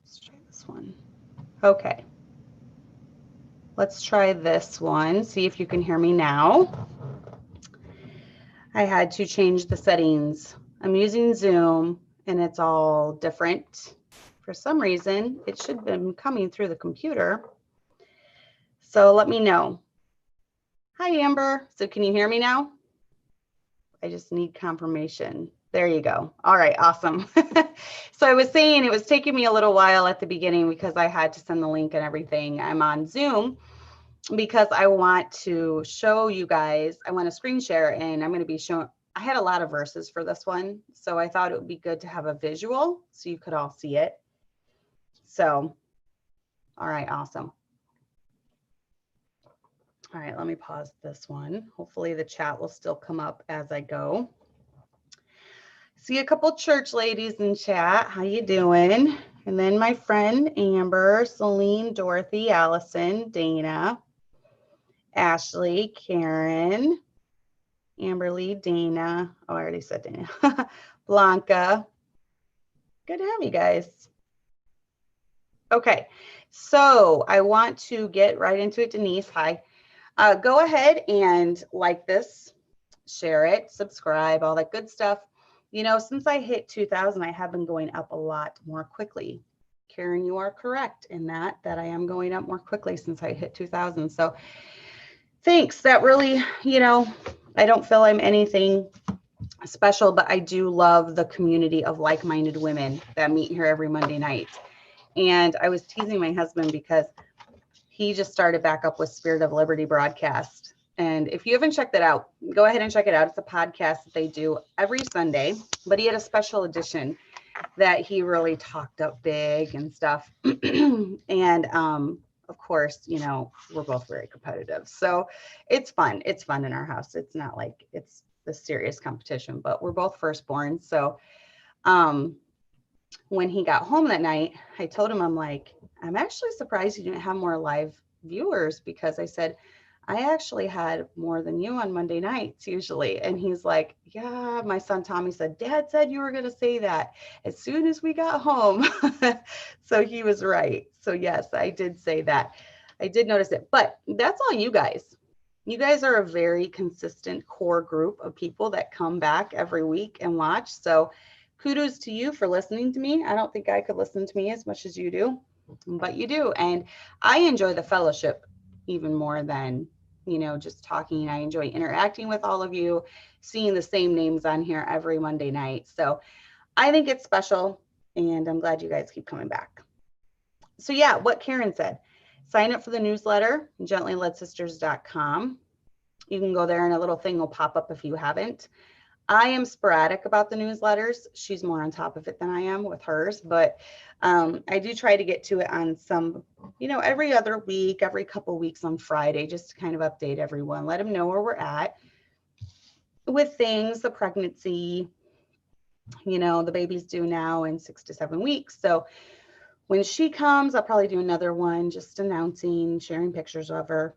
Let's try this one. Okay. Let's try this one. See if you can hear me now. I had to change the settings. I'm using Zoom and it's all different. For some reason, it should have been coming through the computer. So let me know. Hi, Amber. So can you hear me now? I just need confirmation. There you go. All right, awesome. So I was saying it was taking me a little while at the beginning because I had to send the link and everything. I'm on Zoom because I want to show you guys, I want to screen share, and I'm going to be showing, I had a lot of verses for this one, so I thought it would be good to have a visual so you could all see it. So, all right, awesome. All right, let me pause this one. Hopefully the chat will still come up as I go. See a couple church ladies in chat. How you doing? And then my friend Amber, Celine, Dorothy, Allison, Dana, Ashley, Karen, Amberly, Dana. Oh, I already said Dana. Blanca. Good to have you guys. Okay, so I want to get right into it. Denise, hi. Go ahead and like this, share it, subscribe, all that good stuff. You know, since I hit 2,000, I have been going up a lot more quickly. Karen, you are correct in that I am going up more quickly since I hit 2,000. So thanks. That really, you know, I don't feel I'm anything special, but I do love the community of like-minded women that meet here every Monday night. And I was teasing my husband because he just started back up with Spirit of Liberty broadcast. And if you haven't checked that out, go ahead and check it out. It's a podcast that they do every Sunday, but he had a special edition that he really talked up big and stuff. And of course, you know, we're both very competitive. So it's fun. It's fun in our house. It's not like it's the serious competition, but we're both firstborn. So when he got home that night, I told him, I'm like, I'm actually surprised you didn't have more live viewers, because I said, I actually had more than you on Monday nights usually. And he's like, yeah, my son Tommy said, Dad said you were going to say that as soon as we got home. So he was right. So yes, I did say that. I did notice it, but that's all you guys. You guys are a very consistent core group of people that come back every week and watch. So kudos to you for listening to me. I don't think I could listen to me as much as you do, but you do. And I enjoy the fellowship even more than, you know, just talking. I enjoy interacting with all of you, seeing the same names on here every Monday night. So I think it's special, and I'm glad you guys keep coming back. So yeah, what Karen said, sign up for the newsletter, gentlyledsisters.com. You can go there and a little thing will pop up if you haven't. I am sporadic about the newsletters. She's more on top of it than I am with hers, but I do try to get to it on some, you know, every other week, every couple weeks on Friday, just to kind of update everyone, let them know where we're at with things, the pregnancy, you know, the baby's due now in 6 to 7 weeks. So when she comes, I'll probably do another one, just announcing, sharing pictures of her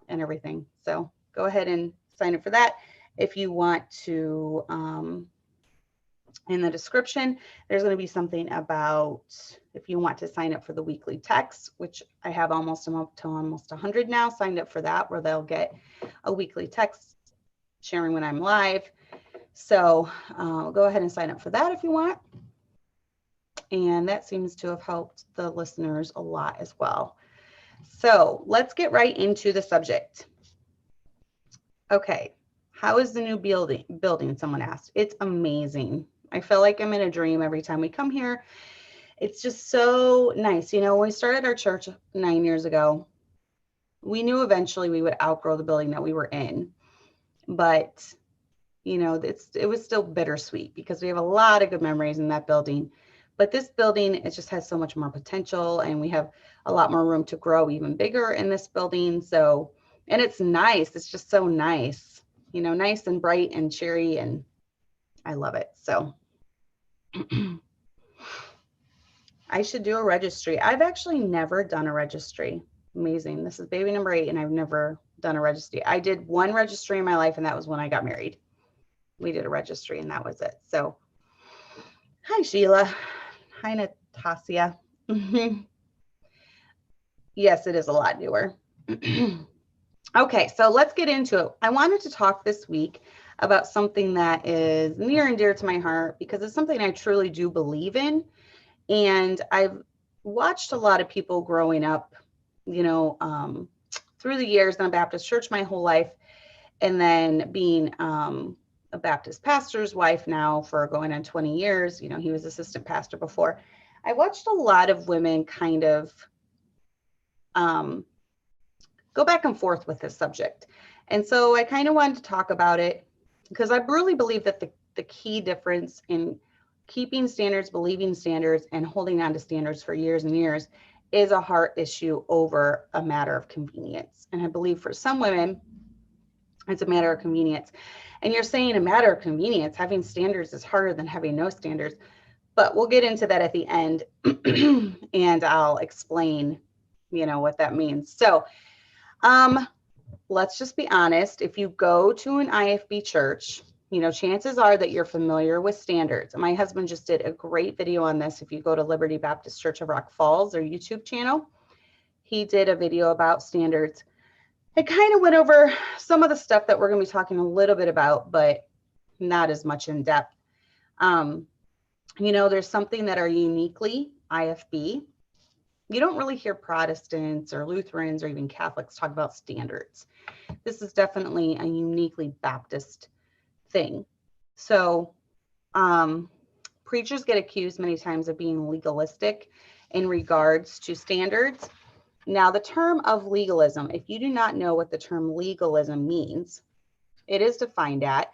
and everything. So go ahead and sign up for that. If you want to, in the description, there's going to be something about if you want to sign up for the weekly text, which I have almost, I'm up to almost 100 now signed up for that, where they'll get a weekly text sharing when I'm live. So go ahead and sign up for that if you want. And that seems to have helped the listeners a lot as well. So let's get right into the subject. Okay. How is the new building? Someone asked. It's amazing. I feel like I'm in a dream every time we come here. It's just so nice. You know, when we started our church 9 years ago, we knew eventually we would outgrow the building that we were in. But, you know, it was still bittersweet because we have a lot of good memories in that building. But this building, it just has so much more potential, and we have a lot more room to grow even bigger in this building. So, and it's nice. It's just so nice, you know, nice and bright and cheery, and I love it. So I should do a registry. I've actually never done a registry. Amazing. This is baby number 8, and I've never done a registry. I did one registry in my life, and that was when I got married. We did a registry, and that was it. So hi, Sheila. Hi, Natasha. Yes, it is a lot newer. Okay, so let's get into it. I wanted to talk this week about something that is near and dear to my heart because it's something I truly do believe in. And I've watched a lot of people growing up, through the years in a Baptist church my whole life, and then being a Baptist pastor's wife now for going on 20 years. He was assistant pastor before. I watched a lot of women kind of go back and forth with this subject. And so I kind of wanted to talk about it because I really believe that the key difference in keeping standards, believing standards, and holding on to standards for years and years is a heart issue over a matter of convenience. And I believe for some women, it's a matter of convenience. And you're saying a matter of convenience, having standards is harder than having no standards. But we'll get into that at the end and I'll explain, what that means. So let's just be honest. If you go to an IFB church, chances are that you're familiar with standards. And my husband just did a great video on this. If you go to Liberty Baptist Church of Rock Falls, their YouTube channel, he did a video about standards. It kind of went over some of the stuff that we're going to be talking a little bit about, but not as much in depth. There's something that are uniquely IFB. You don't really hear Protestants or Lutherans or even Catholics talk about standards. This is definitely a uniquely Baptist thing. So preachers get accused many times of being legalistic in regards to standards. Now, the term of legalism, if you do not know what the term legalism means, it is defined at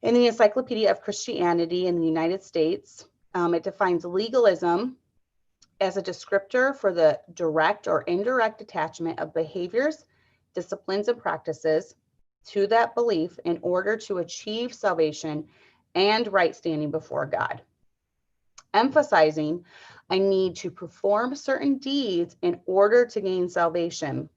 in the Encyclopedia of Christianity in the United States. It defines legalism as a descriptor for the direct or indirect attachment of behaviors, disciplines, and practices to that belief in order to achieve salvation and right standing before God, emphasizing a need to perform certain deeds in order to gain salvation,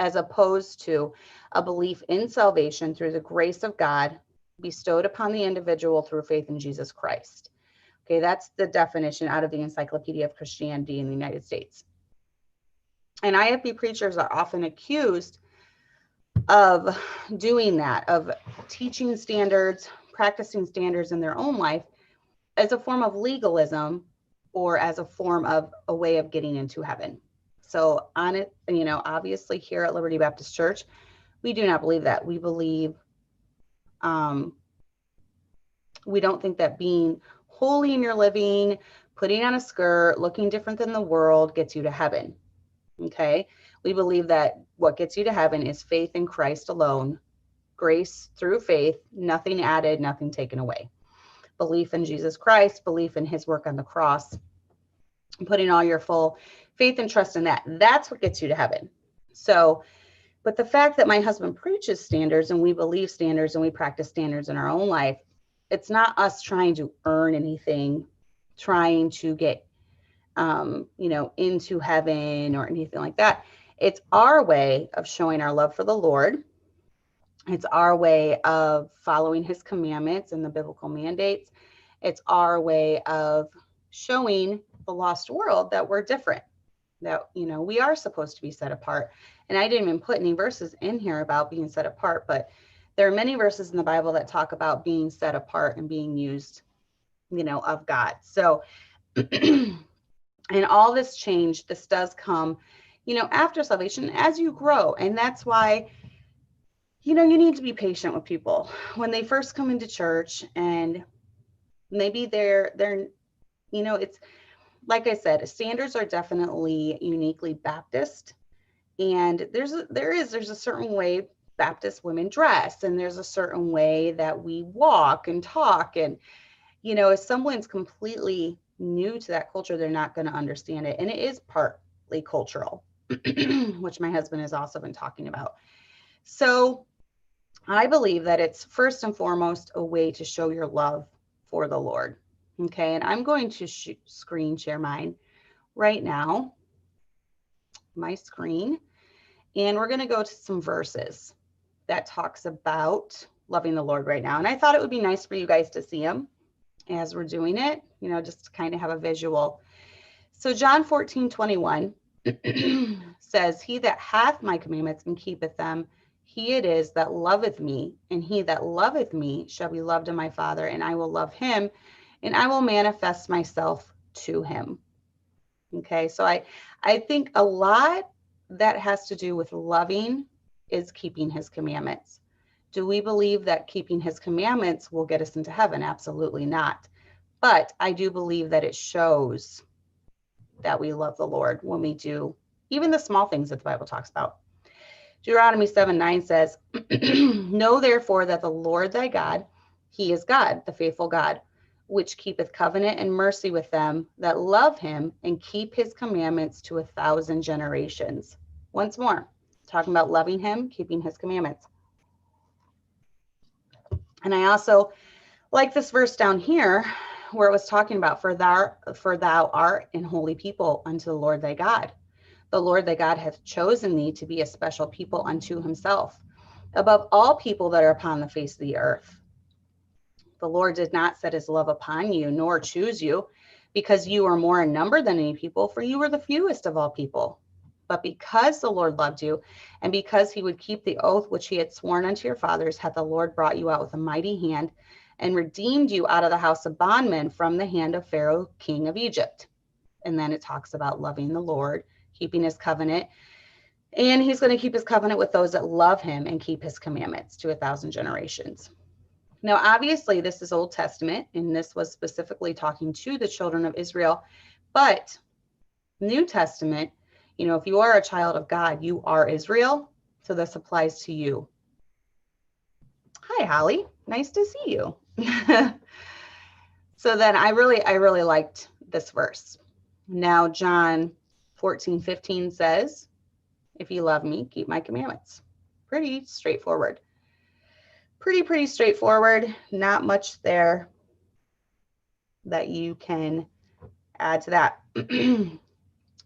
as opposed to a belief in salvation through the grace of God bestowed upon the individual through faith in Jesus Christ. Okay, that's the definition out of the Encyclopedia of Christianity in the United States. And IFB preachers are often accused of doing that, of teaching standards, practicing standards in their own life as a form of legalism or as a form of a way of getting into heaven. So on it, obviously here at Liberty Baptist Church, we do not believe that. We believe, we don't think that being holy in your living, putting on a skirt, looking different than the world gets you to heaven. Okay. We believe that what gets you to heaven is faith in Christ alone, grace through faith, nothing added, nothing taken away. Belief in Jesus Christ, belief in his work on the cross, putting all your full faith and trust in that. That's what gets you to heaven. So, but the fact that my husband preaches standards and we believe standards and we practice standards in our own life, it's not us trying to earn anything, trying to get, into heaven or anything like that. It's our way of showing our love for the Lord. It's our way of following his commandments and the biblical mandates. It's our way of showing the lost world that we're different, that, we are supposed to be set apart. And I didn't even put any verses in here about being set apart, but there are many verses in the Bible that talk about being set apart and being used, of God. So, and all this change, this does come, after salvation as you grow. And that's why, you need to be patient with people when they first come into church, and maybe they're, it's like I said, standards are definitely uniquely Baptist. And there's a certain way Baptist women dress, and there's a certain way that we walk and talk. And, if someone's completely new to that culture, they're not going to understand it. And it is partly cultural, which my husband has also been talking about. So I believe that it's first and foremost a way to show your love for the Lord. Okay. And I'm going to screen share mine right now, my screen. And we're going to go to some verses that talks about loving the Lord right now. And I thought it would be nice for you guys to see them as we're doing it, just to kind of have a visual. So John 14:21 says, he that hath my commandments and keepeth them, he it is that loveth me, and he that loveth me shall be loved of my Father, and I will love him, and I will manifest myself to him. Okay, so I think a lot that has to do with loving is keeping his commandments. Do we believe that keeping his commandments will get us into heaven? Absolutely not. But I do believe that it shows that we love the Lord when we do even the small things that the Bible talks about. Deuteronomy 7:9 says, know therefore that the Lord thy God, he is God, the faithful God, which keepeth covenant and mercy with them that love him and keep his commandments to 1,000 generations. Once more, talking about loving him, keeping his commandments. And I also like this verse down here where it was talking about, for thou art an holy people unto the Lord thy God. The Lord thy God hath chosen thee to be a special people unto himself, above all people that are upon the face of the earth. The Lord did not set his love upon you, nor choose you, because you are more in number than any people, for you were the fewest of all people. But because the Lord loved you, and because he would keep the oath which he had sworn unto your fathers, hath the Lord brought you out with a mighty hand, and redeemed you out of the house of bondmen from the hand of Pharaoh, king of Egypt. And then it talks about loving the Lord, keeping his covenant. And he's going to keep his covenant with those that love him and keep his commandments to 1,000 generations. Now, obviously, this is Old Testament, and this was specifically talking to the children of Israel. But New Testament, you know, if you are a child of God, you are Israel. So this applies to you. Hi, Holly. Nice to see you. So then I really liked this verse. Now, John 14:15 says, if you love me, keep my commandments. Pretty straightforward. Pretty straightforward. Not much there that you can add to that.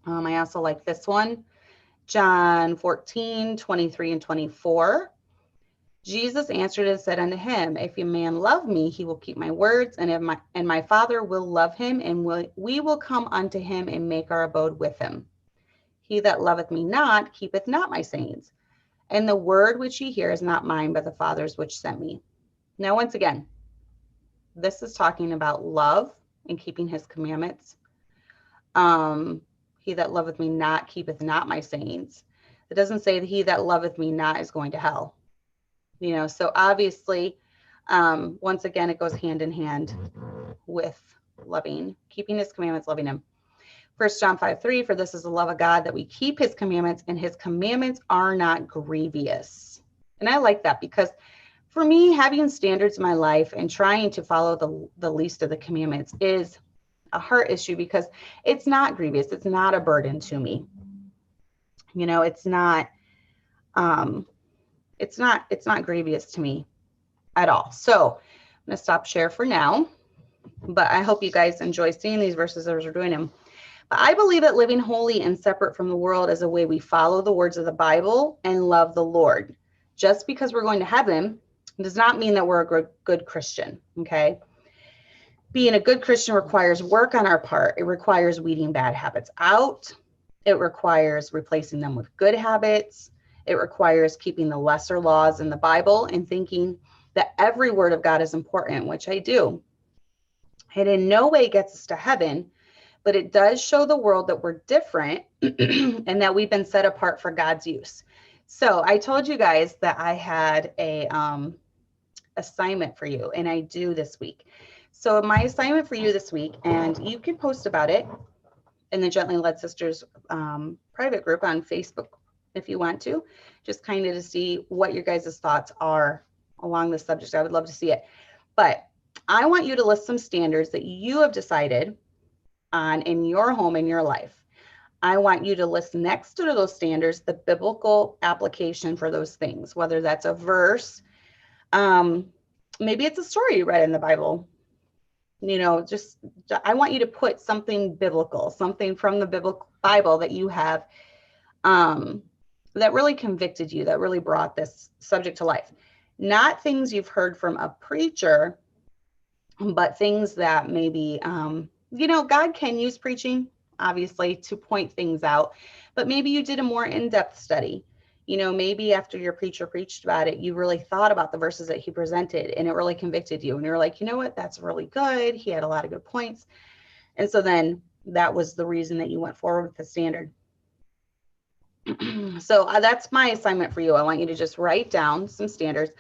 I also like this one. John 14:23 and 24. Jesus answered and said unto him, if a man love me, he will keep my words, and my Father will love him, and we will come unto him and make our abode with him. He that loveth me not, keepeth not my sayings. And the word which ye hear is not mine, but the Father's which sent me. Now, once again, this is talking about love and keeping his commandments. He that loveth me not, keepeth not my sayings. It doesn't say that he that loveth me not is going to hell. You know, so obviously, once again, it goes hand in hand with loving, keeping his commandments, loving him. 1 John 5:3, for this is the love of God, that we keep his commandments, and his commandments are not grievous. And I like that, because for me, having standards in my life and trying to follow the least of the commandments is a heart issue, because it's not grievous. It's not a burden to me. You know, it's not grievous to me at all. So I'm going to stop share for now, but I hope you guys enjoy seeing these verses as we're doing them. But I believe that living holy and separate from the world is a way we follow the words of the Bible and love the Lord. Just because we're going to heaven does not mean that we're a good Christian, okay? Being a good Christian requires work on our part. It requires weeding bad habits out. It requires replacing them with good habits. It requires keeping the lesser laws in the Bible and thinking that every word of God is important, which I do. It in no way gets us to heaven, but it does show the world that we're different and that we've been set apart for God's use. So I told you guys that I had a assignment for you, and I do this week. So my assignment for you this week, and you can post about it in the Gently Led Sisters private group on Facebook if you want to, just kind of to see what your guys' thoughts are along this subject. I would love to see it. But I want you to list some standards that you have decided on in your home, in your life. I want you to list next to those standards the biblical application for those things, whether that's a verse, maybe it's a story you read in the Bible. You know, just I want you to put something biblical, something from the biblical Bible that you have that really convicted you, that really brought this subject to life. Not things you've heard from a preacher, but things that maybe, you know, God can use preaching. obviously, to point things out, but maybe you did a more in-depth study. Maybe after your preacher preached about it, you really thought about the verses that he presented and it really convicted you. And you're like, you know what, that's really good. He had a lot of good points. And so then that was the reason that you went forward with the standard. So that's my assignment for you. I want you to just write down some standards.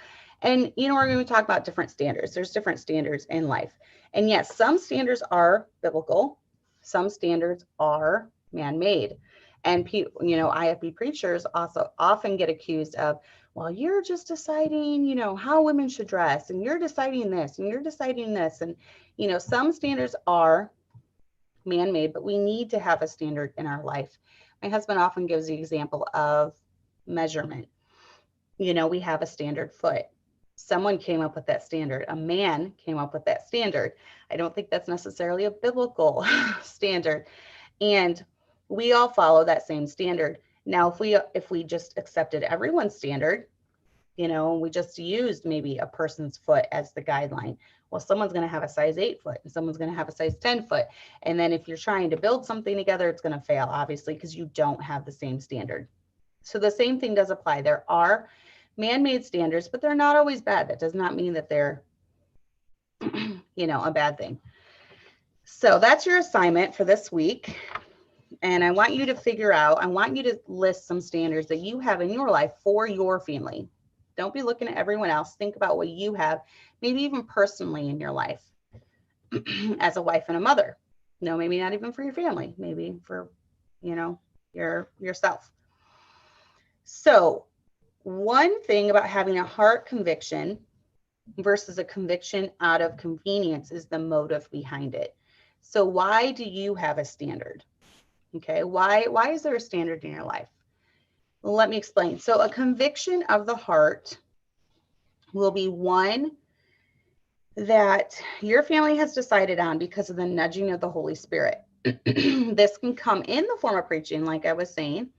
And, we're going to talk about different standards. There's different standards in life. And yes, some standards are biblical. Some standards are man-made. And, IFB preachers also often get accused of, well, you're just deciding, how women should dress, and you're deciding this, and you're deciding this. And, some standards are man-made, but we need to have a standard in our life. My husband often gives the example of measurement. We have a standard foot. Someone came up with that standard. A man came up with that standard. I don't think that's necessarily a biblical standard. And we all follow that same standard. Now, if we just accepted everyone's standard, we just used maybe a person's foot as the guideline. Well, someone's going to have a size 8 foot and someone's going to have a size 10 foot. And then if you're trying to build something together, it's going to fail, obviously, because you don't have the same standard. So the same thing does apply. There are man-made standards, but they're not always bad. That does not mean that they're, a bad thing. So that's your assignment for this week. And I want you to list some standards that you have in your life for your family. Don't be looking at everyone else. Think about what you have, maybe even personally in your life as a wife and a mother. No, maybe not even for your family, maybe for, yourself. So one thing about having a heart conviction versus a conviction out of convenience is the motive behind it. So why do you have a standard? Okay, why is there a standard in your life? Well, let me explain. So a conviction of the heart will be one that your family has decided on because of the nudging of the Holy Spirit. This can come in the form of preaching, like I was saying,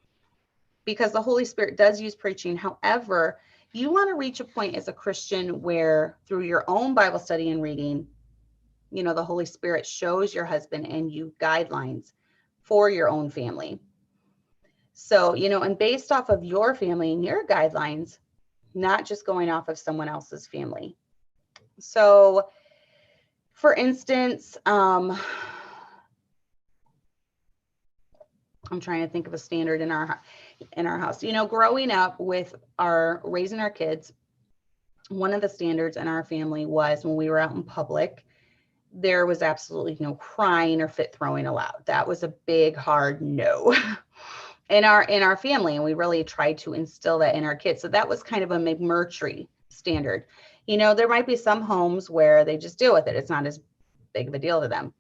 because the Holy Spirit does use preaching. However, you want to reach a point as a Christian where through your own Bible study and reading, the Holy Spirit shows your husband and you guidelines for your own family. So, and based off of your family and your guidelines, not just going off of someone else's family. So, for instance, I'm trying to think of a standard in our house. Growing up with raising our kids, one of the standards in our family was when we were out in public, there was absolutely no crying or fit throwing allowed. That was a big, hard no in our family. And we really tried to instill that in our kids. So that was kind of a McMurtry standard. There might be some homes where they just deal with it. It's not as big of a deal to them.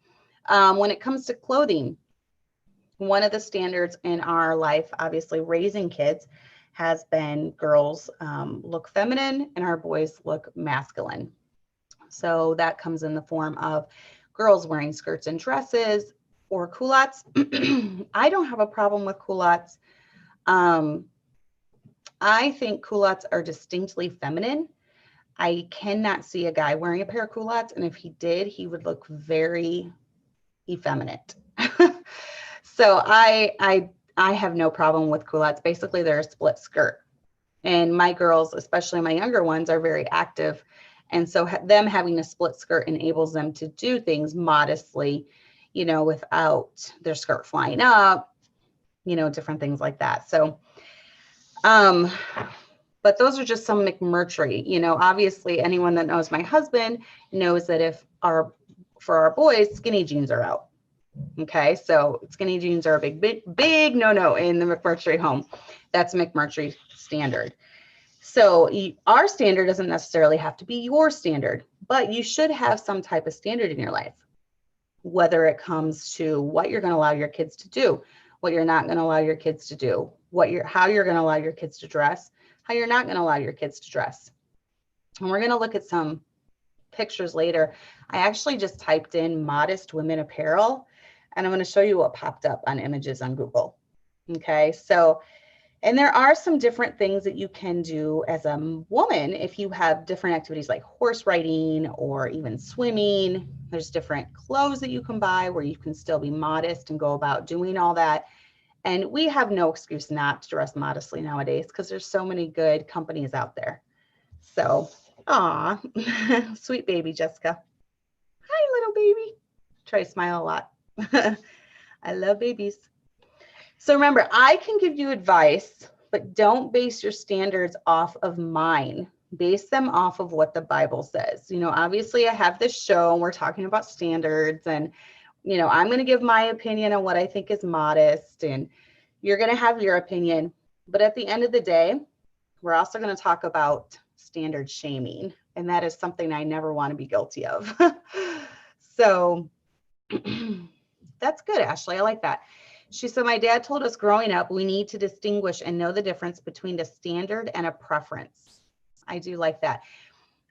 When it comes to clothing, one of the standards in our life, obviously raising kids, has been girls look feminine and our boys look masculine. So that comes in the form of girls wearing skirts and dresses or culottes. I don't have a problem with culottes. I think culottes are distinctly feminine. I cannot see a guy wearing a pair of culottes, and if he did, he would look very effeminate. So I have no problem with culottes. Basically, they're a split skirt. And my girls, especially my younger ones, are very active. And so them having a split skirt enables them to do things modestly, without their skirt flying up, different things like that. So, but those are just some McMurtry. Obviously anyone that knows my husband knows that for our boys, skinny jeans are out. Okay, so skinny jeans are a big no-no in the McMurtry home. That's McMurtry standard. So our standard doesn't necessarily have to be your standard, but you should have some type of standard in your life, whether it comes to what you're going to allow your kids to do, what you're not going to allow your kids to do, how you're going to allow your kids to dress, how you're not going to allow your kids to dress. And we're going to look at some pictures later. I actually just typed in modest women apparel, and I'm going to show you what popped up on images on Google. Okay, so And there are some different things that you can do as a woman if you have different activities like horse riding or even swimming. There's different clothes that you can buy where you can still be modest and go about doing all that. And we have no excuse not to dress modestly nowadays because there's so many good companies out there. So, aw, sweet baby Jessica. Hi, little baby. Try to smile a lot. I love babies. So remember, I can give you advice, but don't base your standards off of mine. Base them off of what the Bible says. You know, obviously I have this show and we're talking about standards, and, you know, I'm going to give my opinion on what I think is modest, and you're going to have your opinion. But at the end of the day, we're also going to talk about standard shaming. And that is something I never want to be guilty of. So that's good, Ashley. I like that. She said, my dad told us growing up, we need to distinguish and know the difference between a standard and a preference. I do like that.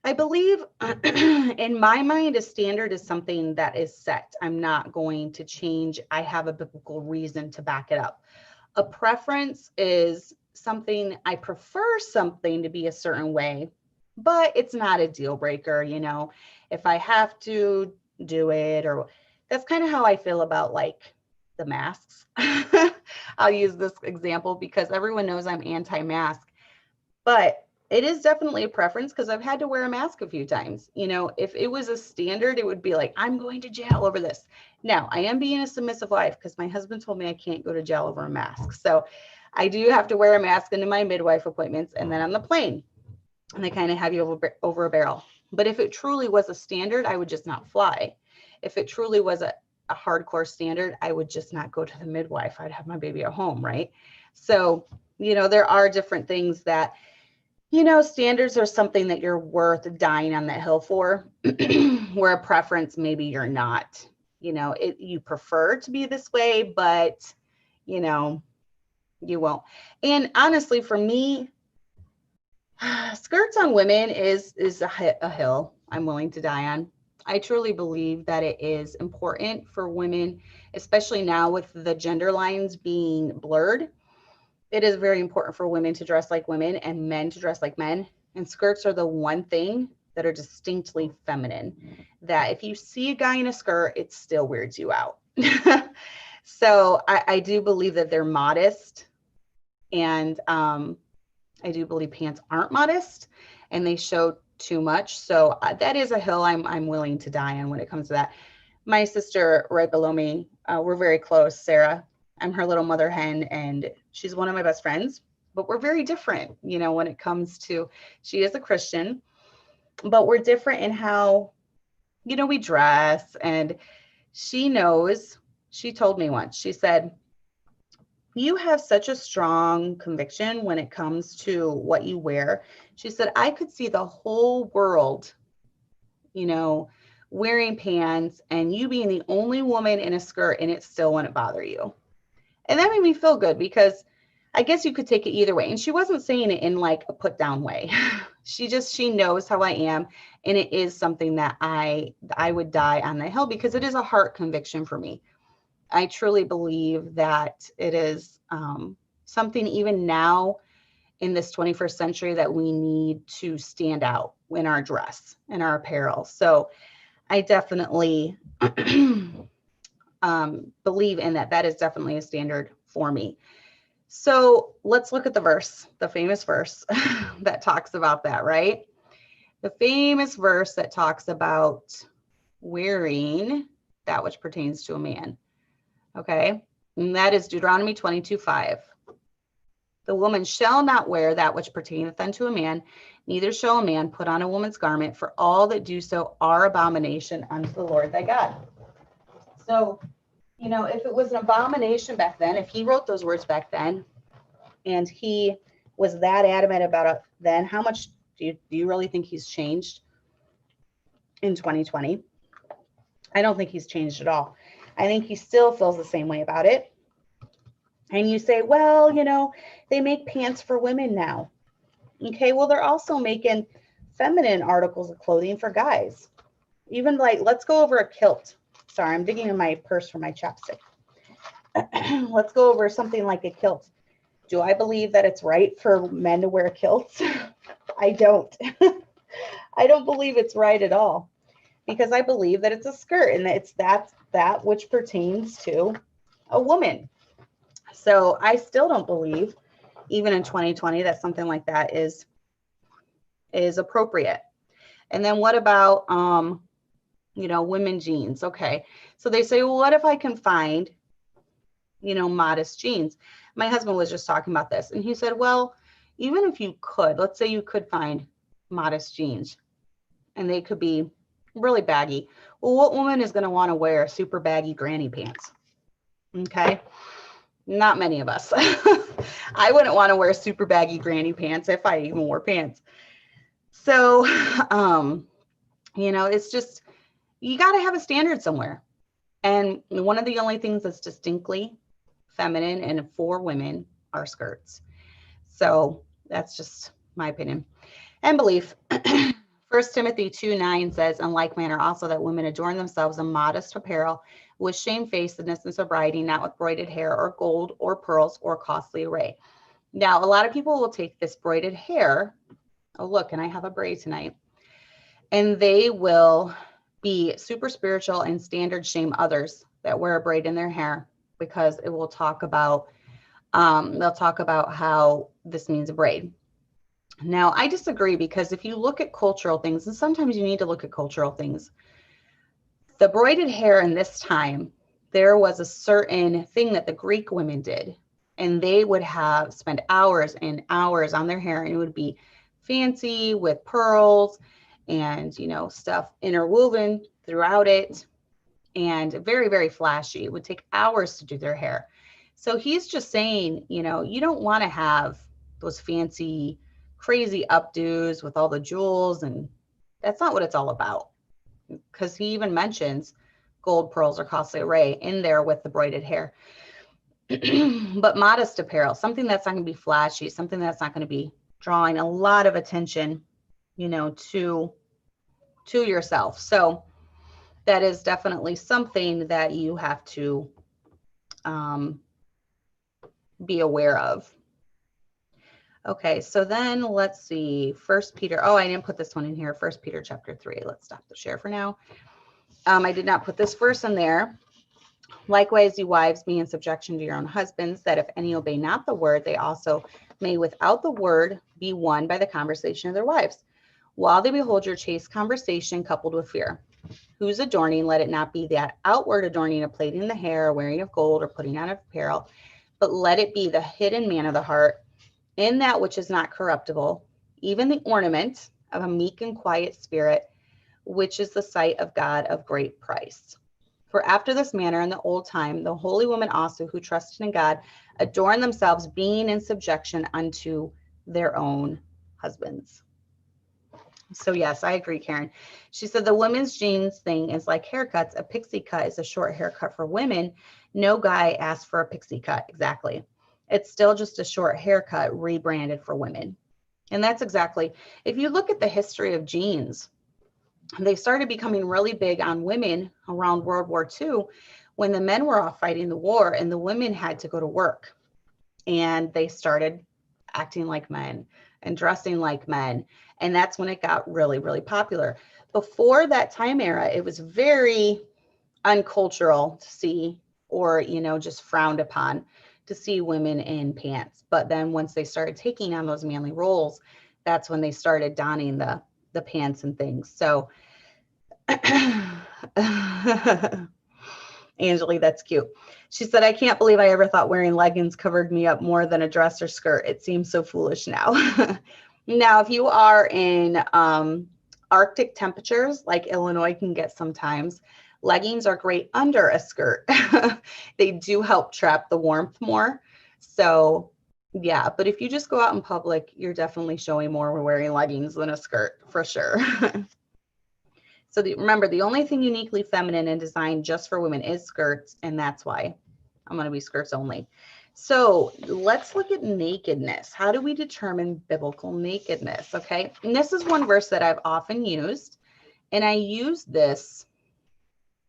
I believe in my mind, a standard is something that is set. I'm not going to change. I have a biblical reason to back it up. A preference is something, I prefer something to be a certain way, but it's not a deal breaker. You know, if I have to do it, or that's kind of how I feel about like the masks. I'll use this example because everyone knows I'm anti-mask, but it is definitely a preference because I've had to wear a mask a few times. You know, if it was a standard, it would be like, I'm going to jail over this. Now, I am being a submissive wife because my husband told me I can't go to jail over a mask. So I do have to wear a mask into my midwife appointments and then on the plane. And they kind of have you over a barrel. But if it truly was a standard, I would just not fly. If it truly was a hardcore standard, I would just not go to the midwife. I'd have my baby at home, right? So, you know, there are different things that, you know, standards are something that you're worth dying on that hill for, where a preference, maybe you're not, you know, you prefer to be this way, but, you know, you won't. And honestly, for me, skirts on women is a hill I'm willing to die on. I truly believe that it is important for women, especially now with the gender lines being blurred. It is very important for women to dress like women and men to dress like men. And skirts are the one thing that are distinctly feminine, that if you see a guy in a skirt, it still weirds you out. So I do believe that they're modest. And I do believe pants aren't modest and they show too much. So that is a hill I'm willing to die on when it comes to that. My sister right below me, we're very close, Sarah. I'm her little mother hen and she's one of my best friends, but we're very different, you know, when it comes to, she is a Christian, but we're different in how, you know, we dress. And she knows, she told me once, she said, you have such a strong conviction when it comes to what you wear. She said, I could see the whole world, you know, wearing pants and you being the only woman in a skirt and it still wouldn't bother you. And that made me feel good because I guess you could take it either way. And she wasn't saying it in like a put down way. She knows how I am. And it is something that I would die on the hill because it is a heart conviction for me. I truly believe that it is something even now in this 21st century that we need to stand out in our dress and our apparel. So I definitely believe in that. That is definitely a standard for me. So let's look at the verse, the famous verse that talks about that, right? The famous verse that talks about wearing that which pertains to a man. Okay, and that is Deuteronomy 22:5. The woman shall not wear that which pertaineth unto a man, neither shall a man put on a woman's garment, for all that do so are abomination unto the Lord thy God. So, you know, if it was an abomination back then, if he wrote those words back then, and he was that adamant about it then, how much do you really think he's changed in 2020? I don't think he's changed at all. I think he still feels the same way about it. And you say, well, you know, they make pants for women now. Okay, well, they're also making feminine articles of clothing for guys. Even like, let's go over a kilt. Sorry, I'm digging in my purse for my chapstick. Let's go over something like a kilt. Do I believe that it's right for men to wear kilts? I don't. I don't believe it's right at all, because I believe that it's a skirt and it's that which pertains to a woman. So I still don't believe, even in 2020, that something like that is appropriate. And then what about women jeans? Okay. So they say, well, what if I can find, modest jeans? My husband was just talking about this, and he said, well, even if you could, let's say you could find modest jeans and they could be really baggy. Well, what woman is going to want to wear super baggy granny pants? Okay. Not many of us. I wouldn't want to wear super baggy granny pants if I even wore pants. So, it's just, you got to have a standard somewhere. And one of the only things that's distinctly feminine and for women are skirts. So that's just my opinion and belief. 1 Timothy 2:9 says, in like manner also, that women adorn themselves in modest apparel, with shamefacedness and sobriety, not with braided hair or gold or pearls or costly array. Now, a lot of people will take this braided hair. Oh, look, and I have a braid tonight. And they will be super spiritual and standard shame others that wear a braid in their hair, because it will talk about, they'll talk about how this means a braid. Now, I disagree, because if you look at cultural things, and sometimes you need to look at cultural things, the braided hair in this time, there was a certain thing that the Greek women did, and they would spend hours and hours on their hair, and it would be fancy with pearls and, stuff interwoven throughout it, and very, very flashy. It would take hours to do their hair. So he's just saying, you don't want to have those fancy, crazy updos with all the jewels, and that's not what it's all about. Because he even mentions gold, pearls, or costly array in there with the braided hair. But modest apparel, something that's not going to be flashy, something that's not going to be drawing a lot of attention, to yourself. So that is definitely something that you have to be aware of. Okay, so then let's see, 1 Peter. Oh, I didn't put this one in here. 1 Peter chapter 3. Let's stop the share for now. I did not put this verse in there. Likewise, you wives, be in subjection to your own husbands, that if any obey not the word, they also may without the word be won by the conversation of their wives, while they behold your chaste conversation coupled with fear. Whose adorning, let it not be that outward adorning of plaiting the hair, or wearing of gold, or putting on of apparel, but let it be the hidden man of the heart, in that which is not corruptible, even the ornament of a meek and quiet spirit, which is the sight of God of great price. For after this manner in the old time, the holy women also who trusted in God adorned themselves, being in subjection unto their own husbands. So yes, I agree, Karen. She said the women's jeans thing is like haircuts. A pixie cut is a short haircut for women. No guy asked for a pixie cut. Exactly. It's still just a short haircut rebranded for women. And that's exactly, if you look at the history of jeans, they started becoming really big on women around World War II, when the men were off fighting the war and the women had to go to work, and they started acting like men and dressing like men. And that's when it got really, really popular. Before that time era, it was very uncultural to see, or, just frowned upon to see women in pants. But then once they started taking on those manly roles, that's when they started donning the pants and things. So Angeli, that's cute. She said, I can't believe I ever thought wearing leggings covered me up more than a dress or skirt. It seems so foolish now. Now, if you are in Arctic temperatures, like Illinois can get sometimes, leggings are great under a skirt. They do help trap the warmth more. So yeah, but if you just go out in public, you're definitely showing more wearing leggings than a skirt, for sure. So remember, the only thing uniquely feminine and designed just for women is skirts, and that's why I'm going to be skirts only. So let's look at nakedness. How do we determine biblical nakedness? Okay, and this is one verse that I've often used, and I use this,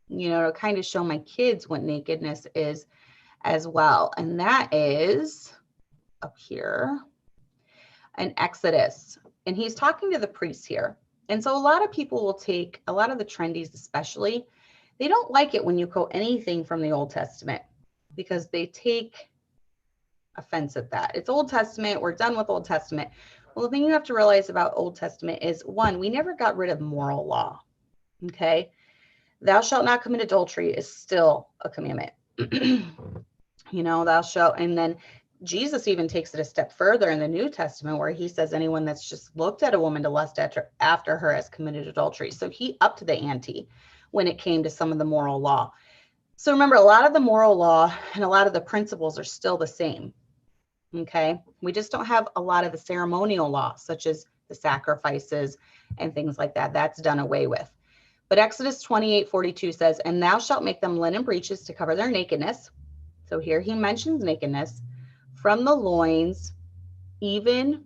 to kind of show my kids what nakedness is as well. And that is up here, and Exodus. And he's talking to the priests here. And so a lot of people will take, a lot of the trendies especially, they don't like it when you quote anything from the Old Testament because they take offense at that. It's Old Testament. We're done with Old Testament. Well, the thing you have to realize about Old Testament is, one, we never got rid of moral law. Okay. Thou shalt not commit adultery is still a commandment. Thou shalt, and then Jesus even takes it a step further in the New Testament where he says anyone that's just looked at a woman to lust after her has committed adultery. So he upped the ante when it came to some of the moral law. So remember, a lot of the moral law and a lot of the principles are still the same. Okay. We just don't have a lot of the ceremonial law, such as the sacrifices and things like that. That's done away with. But Exodus 28:42 says, and thou shalt make them linen breeches to cover their nakedness. So here he mentions nakedness from the loins, even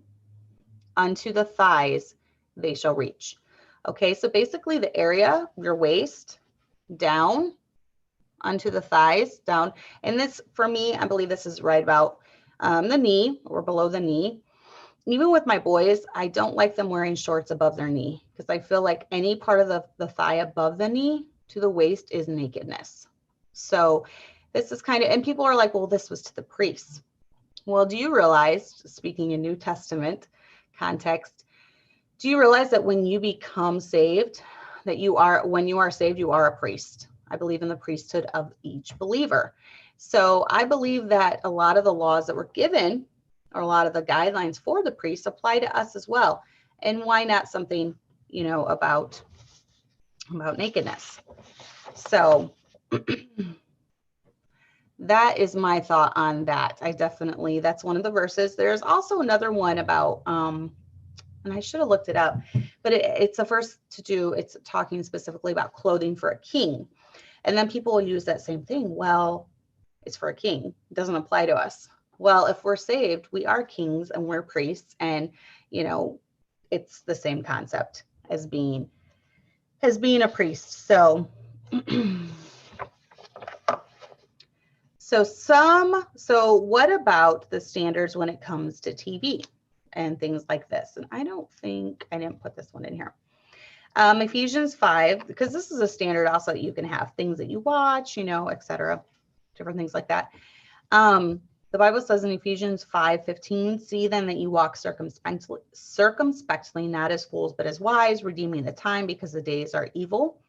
unto the thighs, they shall reach. Okay. So basically the area, your waist down onto the thighs down. And this, for me, I believe this is right about the knee or below the knee. Even with my boys, I don't like them wearing shorts above their knee because I feel like any part of the thigh above the knee to the waist is nakedness. So this is kind of, and people are like, well, this was to the priests. Well, do you realize, speaking in New Testament context, do you realize that when you become saved, that when you are saved, you are a priest? I believe in the priesthood of each believer. So I believe that a lot of the laws that were given or a lot of the guidelines for the priests apply to us as well. And why not something, about nakedness? So that is my thought on that. That's one of the verses. There's also another one about, and I should have looked it up, but it's a verse it's talking specifically about clothing for a king. And then people will use that same thing. Well, it's for a king. It doesn't apply to us. Well, if we're saved, we are kings and we're priests. And, it's the same concept as being a priest. So, so what about the standards when it comes to TV and things like this? And I didn't put this one in here. Ephesians 5, because this is a standard also that you can have things that you watch, etc., different things like that. The Bible says in Ephesians 5:15, see then that you walk circumspectly, not as fools, but as wise, redeeming the time because the days are evil.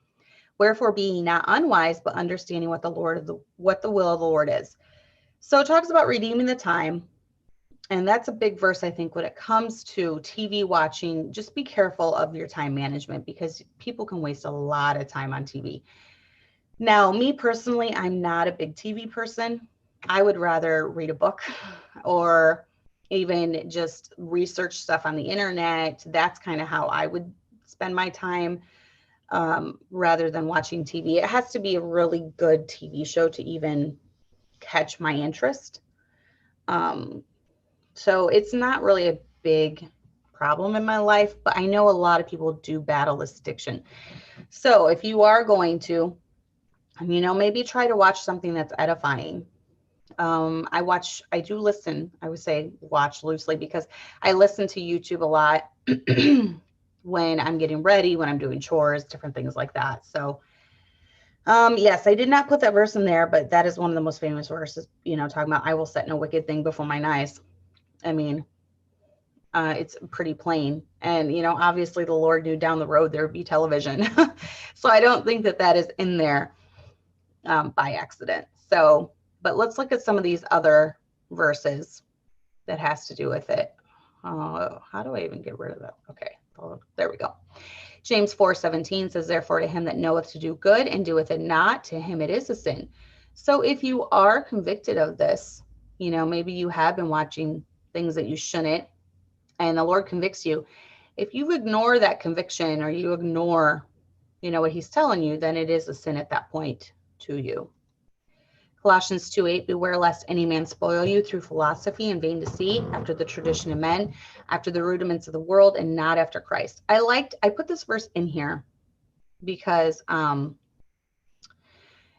Wherefore be ye not unwise, but understanding what the will of the Lord is. So it talks about redeeming the time. And that's a big verse, I think, when it comes to TV watching. Just be careful of your time management because people can waste a lot of time on TV. Now, me personally, I'm not a big TV person. I would rather read a book or even just research stuff on the internet. That's kind of how I would spend my time rather than watching TV. It has to be a really good TV show to even catch my interest. So it's not really a big problem in my life, but I know a lot of people do battle this addiction. So if you are going to, maybe try to watch something that's edifying. I do listen, I would say watch loosely because I listen to YouTube a lot when I'm getting ready, when I'm doing chores, different things like that. So, yes, I did not put that verse in there, but that is one of the most famous verses, talking about, I will set no wicked thing before mine eyes. I mean, it's pretty plain. And, obviously the Lord knew down the road there would be television. So I don't think that is in there by accident. So, but let's look at some of these other verses that has to do with it. How do I even get rid of that? Okay, there we go. James 4:17 says, therefore to him that knoweth to do good and doeth it not, to him it is a sin. So if you are convicted of this, maybe you have been watching things that you shouldn't, and the Lord convicts you. If you ignore that conviction or you ignore, what he's telling you, then it is a sin at that point to you. Colossians 2:8, beware lest any man spoil you through philosophy and vain deceit, after the tradition of men, after the rudiments of the world, and not after Christ. I put this verse in here because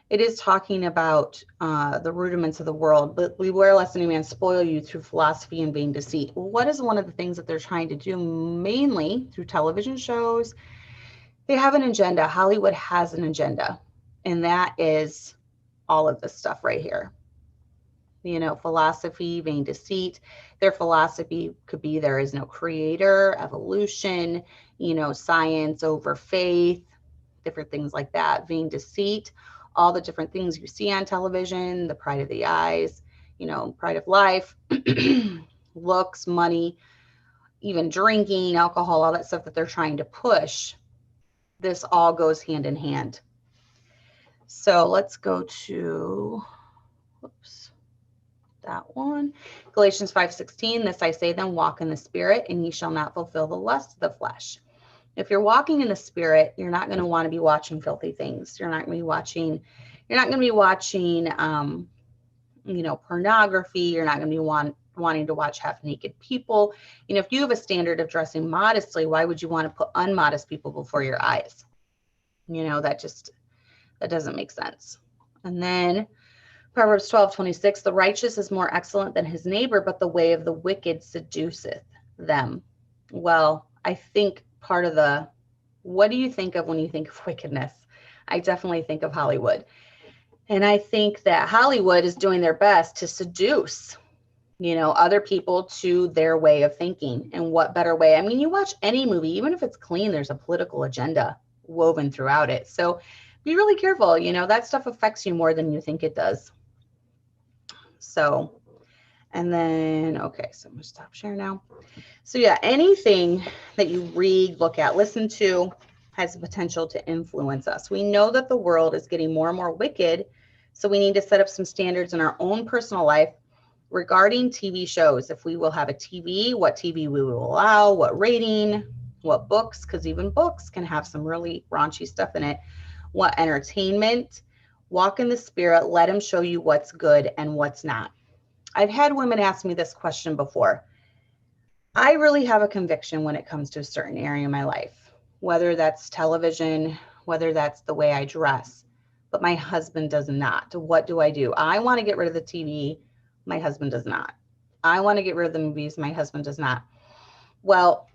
it it is talking about the rudiments of the world. But beware lest any man spoil you through philosophy and vain deceit. What is one of the things that they're trying to do, mainly through television shows? They have an agenda. Hollywood has an agenda, and that is all of this stuff right here. Philosophy, vain deceit. Their philosophy could be there is no creator, evolution, science over faith, different things like that. Vain deceit, all the different things you see on television, the pride of the eyes, pride of life, looks, money, even drinking, alcohol, all that stuff that they're trying to push. This all goes hand in hand. So let's go to, that one. Galatians 5:16, this I say then, walk in the Spirit, and ye shall not fulfill the lust of the flesh. If you're walking in the Spirit, you're not going to want to be watching filthy things. You're not going to be watching, pornography. You're not going to be wanting to watch half naked people. If you have a standard of dressing modestly, why would you want to put unmodest people before your eyes? That doesn't make sense. And then Proverbs 12:26, the righteous is more excellent than his neighbor, but the way of the wicked seduceth them. Well, I think what do you think of when you think of wickedness? I definitely think of Hollywood. And I think that Hollywood is doing their best to seduce, other people to their way of thinking. And what better way? I mean, you watch any movie, even if it's clean, there's a political agenda woven throughout it. So be really careful. That stuff affects you more than you think it does. So, and then, okay, so I'm going to stop sharing now. So yeah, anything that you read, look at, listen to has the potential to influence us. We know that the world is getting more and more wicked. So we need to set up some standards in our own personal life regarding TV shows. If we will have a TV, what TV we will allow, what rating, what books, because even books can have some really raunchy stuff in it. What entertainment. Walk in the Spirit, let him show you what's good and what's not. I've had women ask me this question before. I really have a conviction when it comes to a certain area in my life, whether that's television, whether that's the way I dress, but my husband does not. What do? I want to get rid of the TV. My husband does not. I want to get rid of the movies. My husband does not. Well,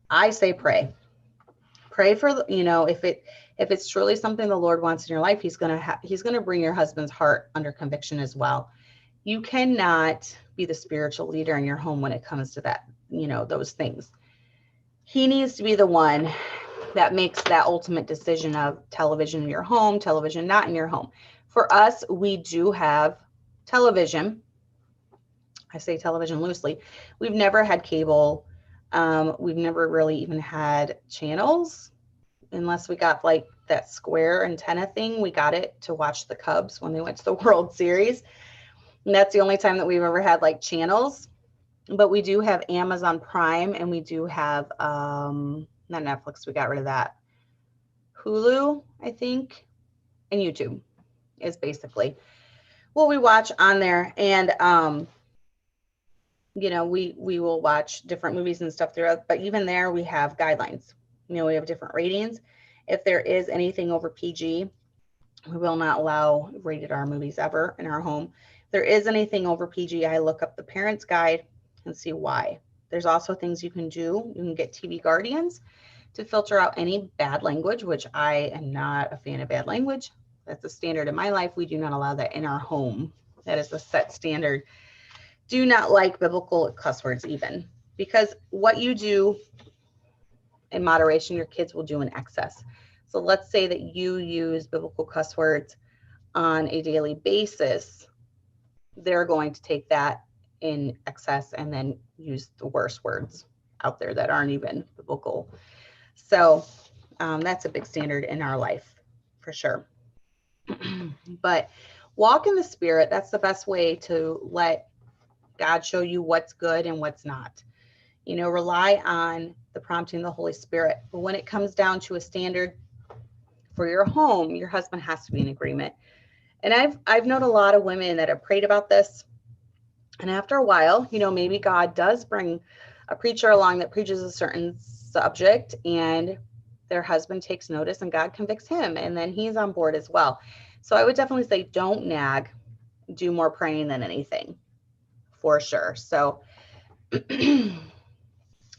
I say pray. Pray for, if it's truly something the Lord wants in your life, he's going to bring your husband's heart under conviction as well. You cannot be the spiritual leader in your home when it comes to that, those things. He needs to be the one that makes that ultimate decision of television in your home, television not in your home. For us, we do have television. I say television loosely. We've never had cable. We've never really even had channels unless we got like that square antenna thing. We got it to watch the Cubs when they went to the World Series. And that's the only time that we've ever had like channels. But we do have Amazon Prime, and we do have, not Netflix, we got rid of that. Hulu, I think, and YouTube is basically what we watch on there. And, we will watch different movies and stuff throughout, but even there we have guidelines. We have different ratings. If there is anything over PG, we will not allow rated R movies ever in our home. If there is anything over PG, I look up the parent's guide and see why. There's also things you can do. You can get TV guardians to filter out any bad language, which I am not a fan of bad language. That's a standard in my life. We do not allow that in our home. That is a set standard. Do not like biblical cuss words even, because what you do in moderation, your kids will do in excess. So let's say that you use biblical cuss words on a daily basis. They're going to take that in excess and then use the worst words out there that aren't even biblical. So that's a big standard in our life for sure. But walk in the Spirit. That's the best way to let God show you what's good and what's not. Rely on the prompting of the Holy Spirit. But when it comes down to a standard for your home, your husband has to be in agreement. And I've known a lot of women that have prayed about this. And after a while, maybe God does bring a preacher along that preaches a certain subject, and their husband takes notice and God convicts him, and then he's on board as well. So I would definitely say don't nag, do more praying than anything, for sure. So,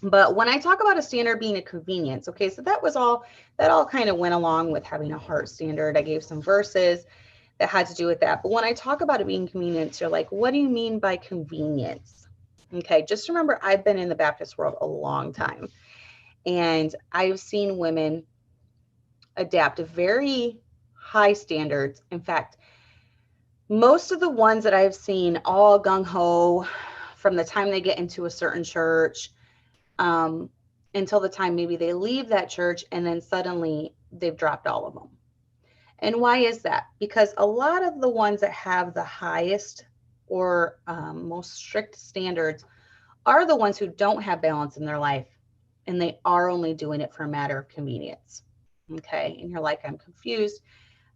but when I talk about a standard being a convenience, okay, so that all kind of went along with having a heart standard. I gave some verses that had to do with that. But when I talk about it being convenience, you're like, what do you mean by convenience? Okay, just remember, I've been in the Baptist world a long time, and I've seen women adapt to very high standards. In fact, most of the ones that I've seen, all gung-ho from the time they get into a certain church until the time maybe they leave that church, and then suddenly they've dropped all of them. And why is that? Because a lot of the ones that have the highest or most strict standards are the ones who don't have balance in their life, and they are only doing it for a matter of convenience. Okay. And you're like, I'm confused.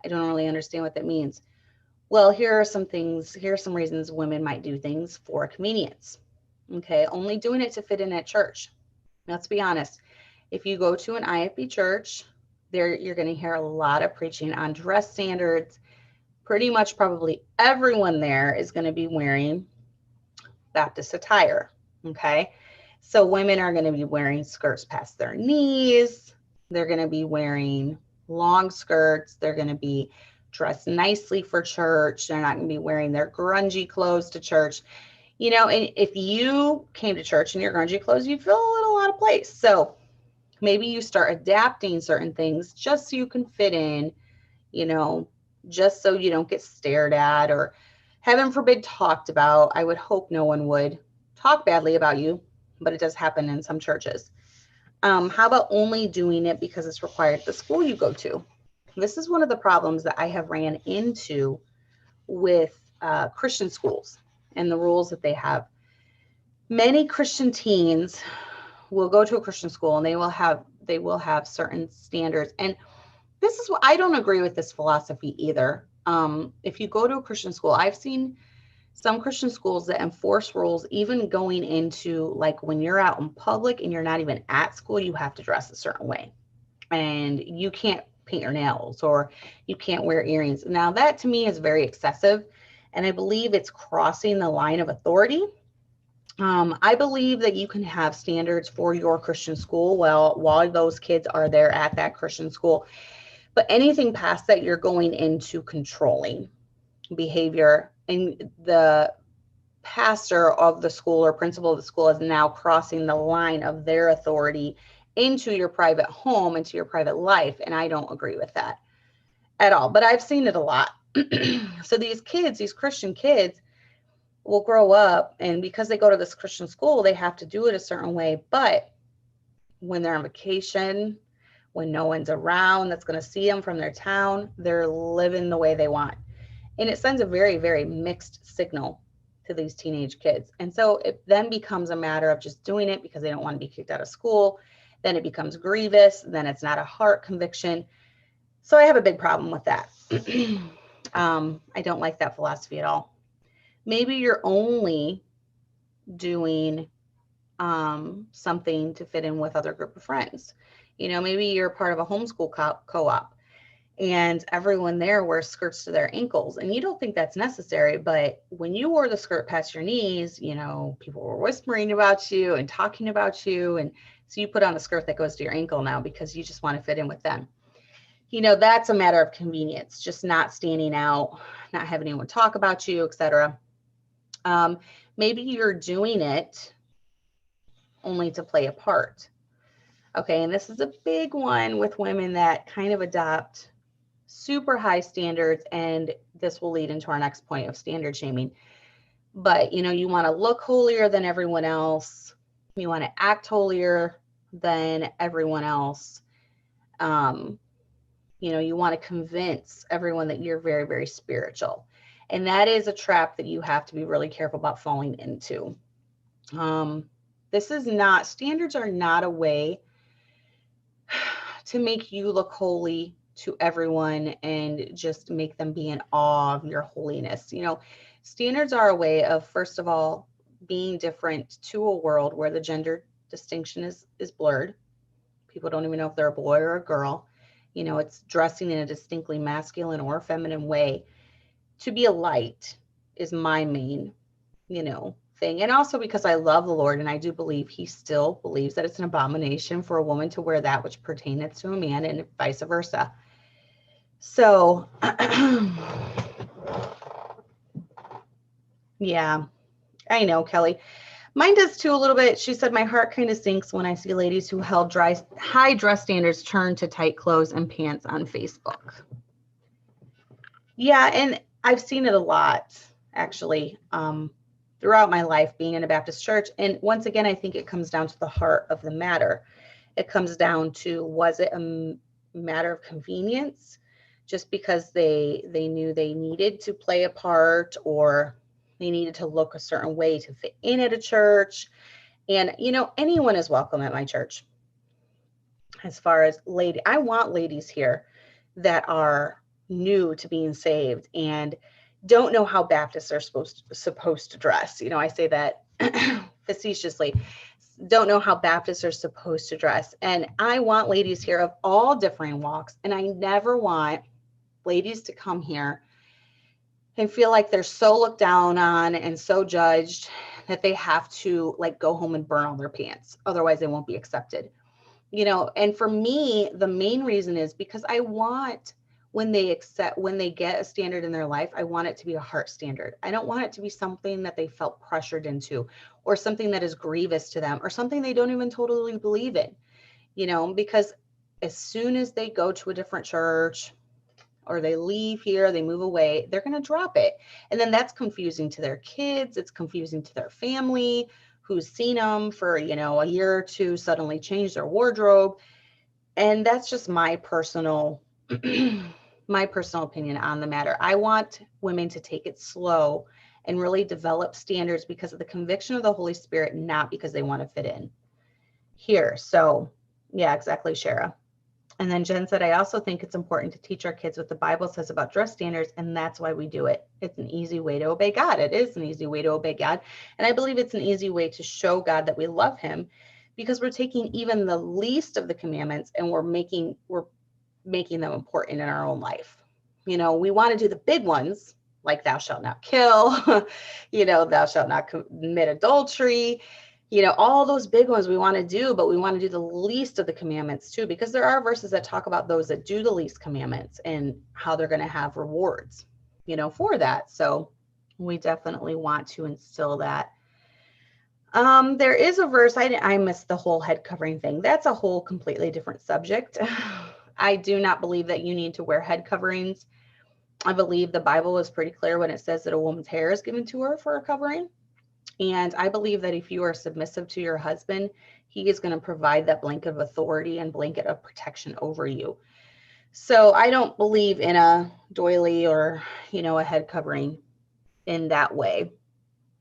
I don't really understand what that means. Well, here are some reasons women might do things for convenience. Okay. Only doing it to fit in at church. Let's be honest. If you go to an IFB church, there you're going to hear a lot of preaching on dress standards. Pretty much probably everyone there is going to be wearing Baptist attire. Okay. So women are going to be wearing skirts past their knees. They're going to be wearing long skirts. They're going to be dressed nicely for church. They're not going to be wearing their grungy clothes to church. You know, and if you came to church in your grungy clothes, you'd feel a little out of place. So maybe you start adapting certain things just so you can fit in, you know, just so you don't get stared at or, heaven forbid, talked about. I would hope no one would talk badly about you, but it does happen in some churches. How about only doing it because it's required at the school you go to? This is one of the problems that I have ran into with Christian schools and the rules that they have. Many Christian teens will go to a Christian school and they will have certain standards. And this is what I don't agree with, this philosophy either. If you go to a Christian school, I've seen some Christian schools that enforce rules, even going into, like, when you're out in public and you're not even at school, you have to dress a certain way, and you can't paint your nails, or you can't wear earrings. Now that to me is very excessive, and I believe it's crossing the line of authority. I believe that you can have standards for your Christian school while those kids are there at that Christian school. But anything past that, you're going into controlling behavior, and the pastor of the school or principal of the school is now crossing the line of their authority into your private home, into your private life. And I don't agree with that at all, but I've seen it a lot. So these Christian kids will grow up, and because they go to this Christian school, they have to do it a certain way. But when they're on vacation, when no one's around that's going to see them from their town, they're living the way they want. And it sends a very, very mixed signal to these teenage kids. And so it then becomes a matter of just doing it because they don't want to be kicked out of school. Then it becomes grievous. Then it's not a heart conviction. So I have a big problem with that. I don't like that philosophy at all. Maybe you're only doing something to fit in with other group of friends. You know, maybe you're part of a homeschool co-op, and everyone there wears skirts to their ankles, and you don't think that's necessary. But when you wore the skirt past your knees, you know, people were whispering about you and talking about you. And so you put on a skirt that goes to your ankle now because you just want to fit in with them. You know, that's a matter of convenience, just not standing out, not having anyone talk about you, etc. Maybe you're doing it only to play a part. Okay, and this is a big one with women that kind of adopt super high standards, and this will lead into our next point of standard shaming. But, you know, you want to look holier than everyone else. You want to act holier than everyone else. You know, you want to convince everyone that you're very, very spiritual. And that is a trap that you have to be really careful about falling into. Standards are not a way to make you look holy to everyone and just make them be in awe of your holiness. You know, standards are a way of, first of all, being different to a world where the gender distinction is blurred. People don't even know if they're a boy or a girl. You know, it's dressing in a distinctly masculine or feminine way to be a light is my main, you know, thing. And also because I love the Lord, and I do believe he still believes that it's an abomination for a woman to wear that which pertaineth to a man, and vice versa. So yeah, I know, Kelly. Mine does too, a little bit. She said, my heart kind of sinks when I see ladies who held high dress standards turn to tight clothes and pants on Facebook. Yeah, and I've seen it a lot, actually, throughout my life being in a Baptist church. And once again, I think it comes down to the heart of the matter. It comes down to, was it a matter of convenience just because they knew they needed to play a part, or they needed to look a certain way to fit in at a church? And, you know, anyone is welcome at my church. As far as I want ladies here that are new to being saved and don't know how Baptists are supposed to dress. You know, I say that facetiously. Don't know how Baptists are supposed to dress. And I want ladies here of all different walks. And I never want ladies to come here and feel like they're so looked down on and so judged that they have to like go home and burn all their pants. Otherwise they won't be accepted. You know, and for me, the main reason is because I want, when they get a standard in their life, I want it to be a heart standard. I don't want it to be something that they felt pressured into, or something that is grievous to them, or something they don't even totally believe in, you know, because as soon as they go to a different church, or they leave here, they move away, they're going to drop it. And then that's confusing to their kids. It's confusing to their family, who's seen them for, you know, a year or two, suddenly change their wardrobe. And that's just my personal opinion on the matter. I want women to take it slow and really develop standards because of the conviction of the Holy Spirit, not because they want to fit in here. So yeah, exactly, Shara. And then Jen said, I also think it's important to teach our kids what the Bible says about dress standards, and that's why we do it. It's an easy way to obey God. It is an easy way to obey God. And I believe it's an easy way to show God that we love him, because we're taking even the least of the commandments and we're making them important in our own life. You know, we want to do the big ones, like thou shalt not kill, you know, thou shalt not commit adultery. You know, all those big ones we want to do, but we want to do the least of the commandments too, because there are verses that talk about those that do the least commandments and how they're going to have rewards, you know, for that. So we definitely want to instill that. There is a verse, I missed the whole head covering thing. That's a whole completely different subject. I do not believe that you need to wear head coverings. I believe the Bible is pretty clear when it says that a woman's hair is given to her for a covering. And I believe that if you are submissive to your husband, he is going to provide that blanket of authority and blanket of protection over you. So I don't believe in a doily or, you know, a head covering in that way.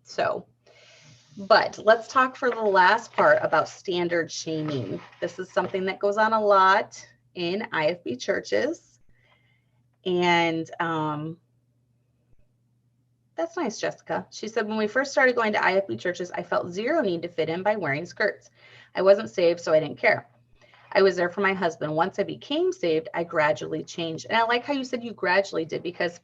So, but let's talk for the last part about standard shaming. This is something that goes on a lot in IFB churches. And that's nice, Jessica. She said, when we first started going to IFB churches, I felt zero need to fit in by wearing skirts. I wasn't saved, so I didn't care. I was there for my husband. Once I became saved, I gradually changed. And I like how you said you gradually did, because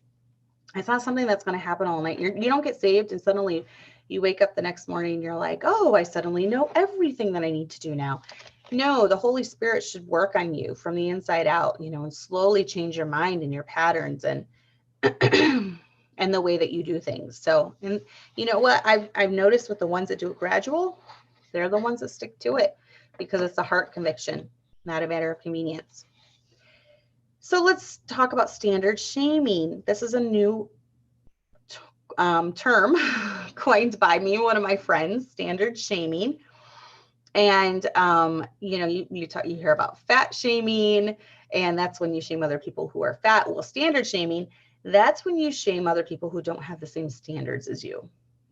it's not something that's going to happen all night. You don't get saved and suddenly you wake up the next morning and you're like, oh, I suddenly know everything that I need to do now. No, the Holy Spirit should work on you from the inside out, you know, and slowly change your mind and your patterns and and the way that you do things. So, and you know what I've noticed with the ones that do it gradual, they're the ones that stick to it, because it's a heart conviction, not a matter of convenience. So let's talk about standard shaming. This is a new term coined by me and one of my friends, standard shaming. And you know, you hear about fat shaming, and that's when you shame other people who are fat. Well, standard shaming, that's when you shame other people who don't have the same standards as you.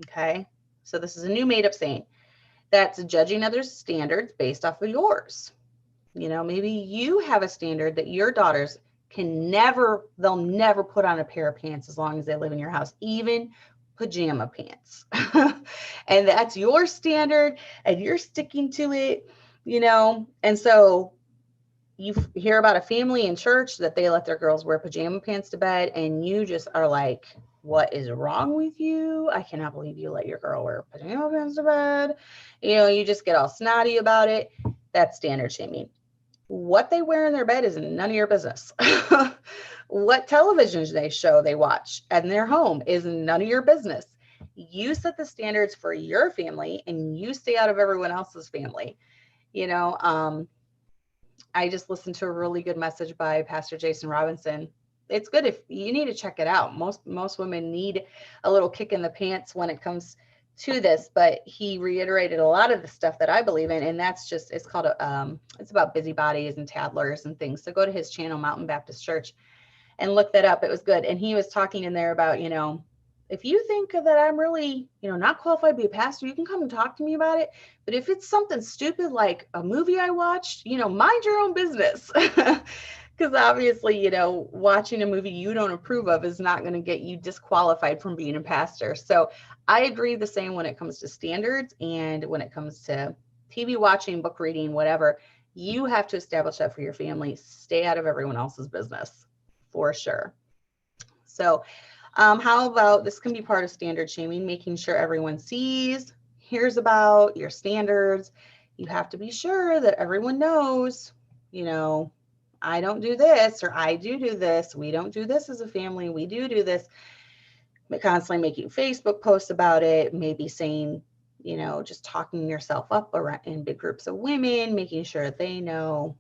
Okay, so this is a new made up saying. That's judging others' standards based off of yours. You know, maybe you have a standard that your daughters they'll never put on a pair of pants as long as they live in your house, even pajama pants. And that's your standard and you're sticking to it, you know. And so you hear about a family in church that they let their girls wear pajama pants to bed, and you just are like, what is wrong with you? I cannot believe you let your girl wear pajama pants to bed. You just get all snotty about it. That's standard shaming. What they wear in their bed is none of your business. What television they show they watch in their home is none of your business. You set the standards for your family, and you stay out of everyone else's family. I just listened to a really good message by Pastor Jason Robinson. It's good if you need to check it out. Most women need a little kick in the pants when it comes to this, but he reiterated a lot of the stuff that I believe in, and that's just, it's called it's about busybodies and tattlers and things. So go to his channel, Mountain Baptist Church, and look that up. It was good. And he was talking in there about, if you think that I'm really, not qualified to be a pastor, you can come and talk to me about it. But if it's something stupid like a movie I watched, mind your own business. Because obviously, watching a movie you don't approve of is not going to get you disqualified from being a pastor. So I agree the same when it comes to standards, and when it comes to TV watching, book reading, whatever. You have to establish that for your family. Stay out of everyone else's business, for sure. So how about, this can be part of standard shaming, making sure everyone sees, hears about your standards. You have to be sure that everyone knows, I don't do this, or I do this. We don't do this as a family. We do this. But constantly making Facebook posts about it, maybe saying, just talking yourself up around in big groups of women, making sure they know,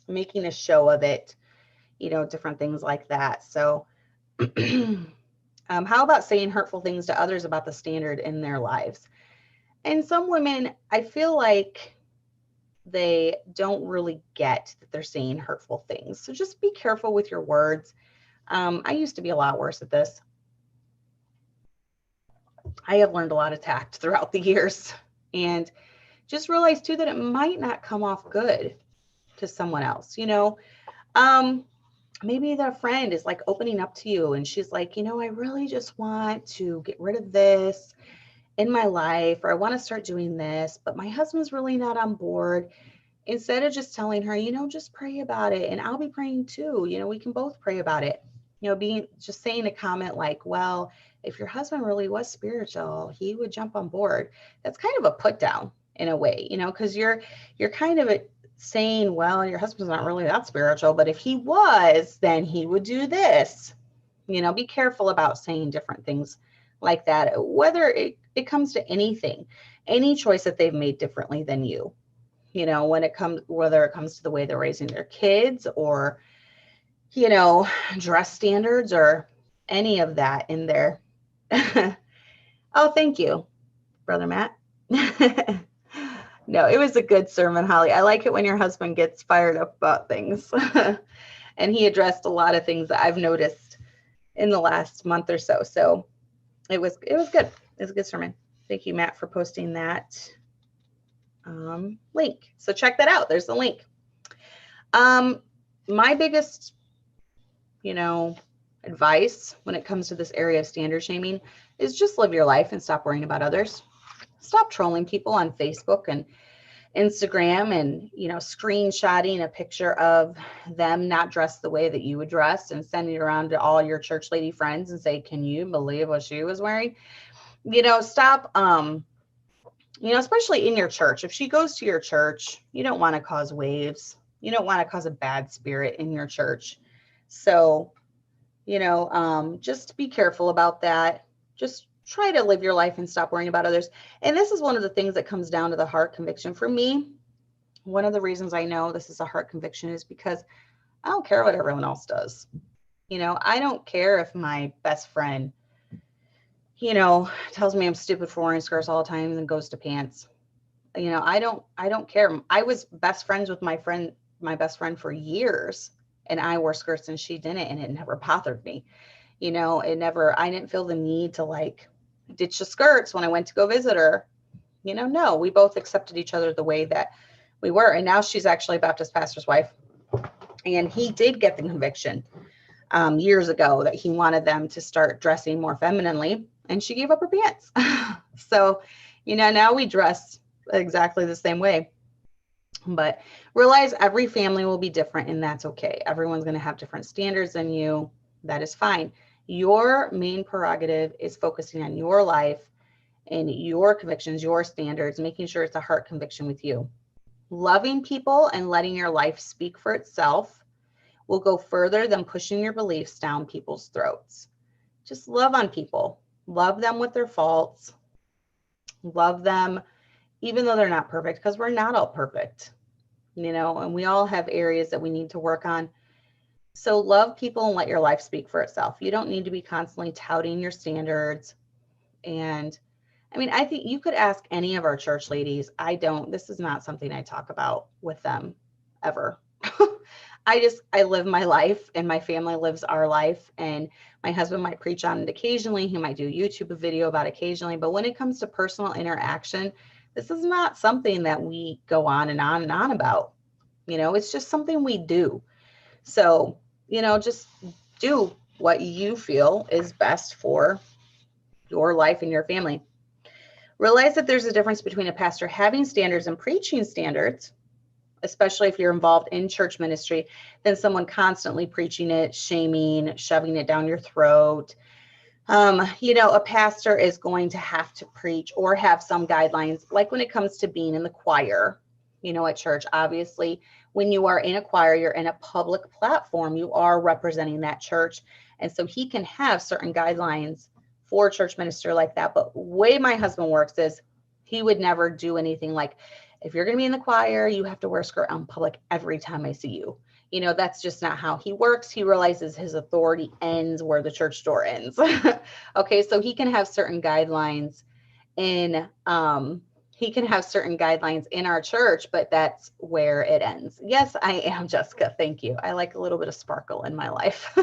making a show of it, different things like that. So how about saying hurtful things to others about the standard in their lives? And some women, I feel like they don't really get that they're saying hurtful things. So just be careful with your words. I used to be a lot worse at this. I have learned a lot of tact throughout the years, and just realized too that it might not come off good to someone else. Maybe their friend is like opening up to you, and she's like, I really just want to get rid of this in my life, or I want to start doing this, but my husband's really not on board. Instead of just telling her, just pray about it, and I'll be praying too. We can both pray about it. Just saying a comment like, well, if your husband really was spiritual, he would jump on board. That's kind of a put down in a way, because you're kind of saying, well, your husband's not really that spiritual, but if he was, then he would do this. Be careful about saying different things like that, whether it comes to anything, any choice that they've made differently than you, whether it comes to the way they're raising their kids, or, dress standards, or any of that in there. Oh, thank you, Brother Matt. No, it was a good sermon, Holly. I like it when your husband gets fired up about things. And he addressed a lot of things that I've noticed in the last month or so. So it was good. It was a good sermon. Thank you, Matt, for posting that link. So check that out. There's the link. My biggest, advice when it comes to this area of standard shaming is just live your life and stop worrying about others. Stop trolling people on Facebook and Instagram, and screenshotting a picture of them not dressed the way that you would dress and sending it around to all your church lady friends and say, can you believe what she was wearing? Stop, especially in your church. If she goes to your church, you don't want to cause waves. You don't want to cause a bad spirit in your church. So, just be careful about that. Just try to live your life and stop worrying about others. And this is one of the things that comes down to the heart conviction. For me, one of the reasons I know this is a heart conviction is because I don't care what everyone else does. I don't care if my best friend, tells me I'm stupid for wearing skirts all the time and goes to pants. I don't care. I was best friends with my best friend for years, and I wore skirts and she didn't, and it never bothered me. I didn't feel the need to like ditch the skirts when I went to go visit her. No, we both accepted each other the way that we were. And now she's actually a Baptist pastor's wife. And he did get the conviction years ago that he wanted them to start dressing more femininely, and she gave up her pants. So, now we dress exactly the same way. But realize every family will be different, and that's okay. Everyone's going to have different standards than you. That is fine. Your main prerogative is focusing on your life and your convictions, your standards, making sure it's a heart conviction with you. Loving people and letting your life speak for itself will go further than pushing your beliefs down people's throats. Just love on people. Love them with their faults. Love them even though they're not perfect, because we're not all perfect, and we all have areas that we need to work on. So love people and let your life speak for itself. You don't need to be constantly touting your standards. And I mean, I think you could ask any of our church ladies. This is not something I talk about with them ever. I live my life and my family lives our life, and my husband might preach on it occasionally. He might do a YouTube video about it occasionally. But when it comes to personal interaction, this is not something that we go on and on and on about. It's just something we do. So, just do what you feel is best for your life and your family. Realize that there's a difference between a pastor having standards and preaching standards, especially if you're involved in church ministry, than someone constantly preaching it, shaming, shoving it down your throat. A pastor is going to have to preach or have some guidelines, like when it comes to being in the choir, at church. Obviously, when you are in a choir, you're in a public platform, you are representing that church. And so he can have certain guidelines for church minister like that. But the way my husband works is he would never do anything like, if you're going to be in the choir, you have to wear a skirt out in public every time I see you. That's just not how he works. He realizes his authority ends where the church door ends. Okay, so he can have certain guidelines in our church, but that's where it ends. Yes, I am, Jessica. Thank you. I like a little bit of sparkle in my life.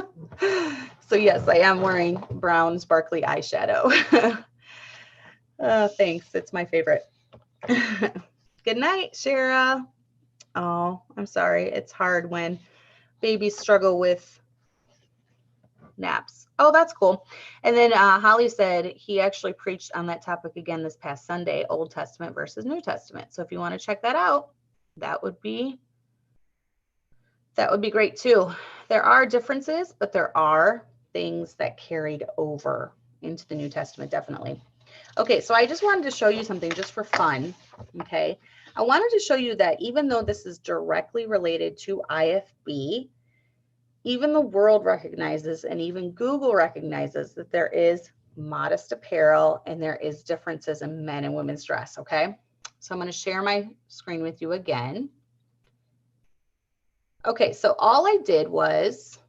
So yes, I am wearing brown sparkly eyeshadow. Thanks. It's my favorite. Good night, Shara. Oh, I'm sorry. It's hard when babies struggle with naps. Oh, that's cool. And then Holly said he actually preached on that topic again this past Sunday, Old Testament versus New Testament. So if you want to check that out, that would be great too. There are differences, but there are things that carried over into the New Testament, definitely. Okay, so I just wanted to show you something just for fun. Okay, I wanted to show you that even though this is directly related to IFB, even the world recognizes, and even Google recognizes, that there is modest apparel and there is differences in men and women's dress. Okay, so I'm going to share my screen with you again. Okay, so all I did was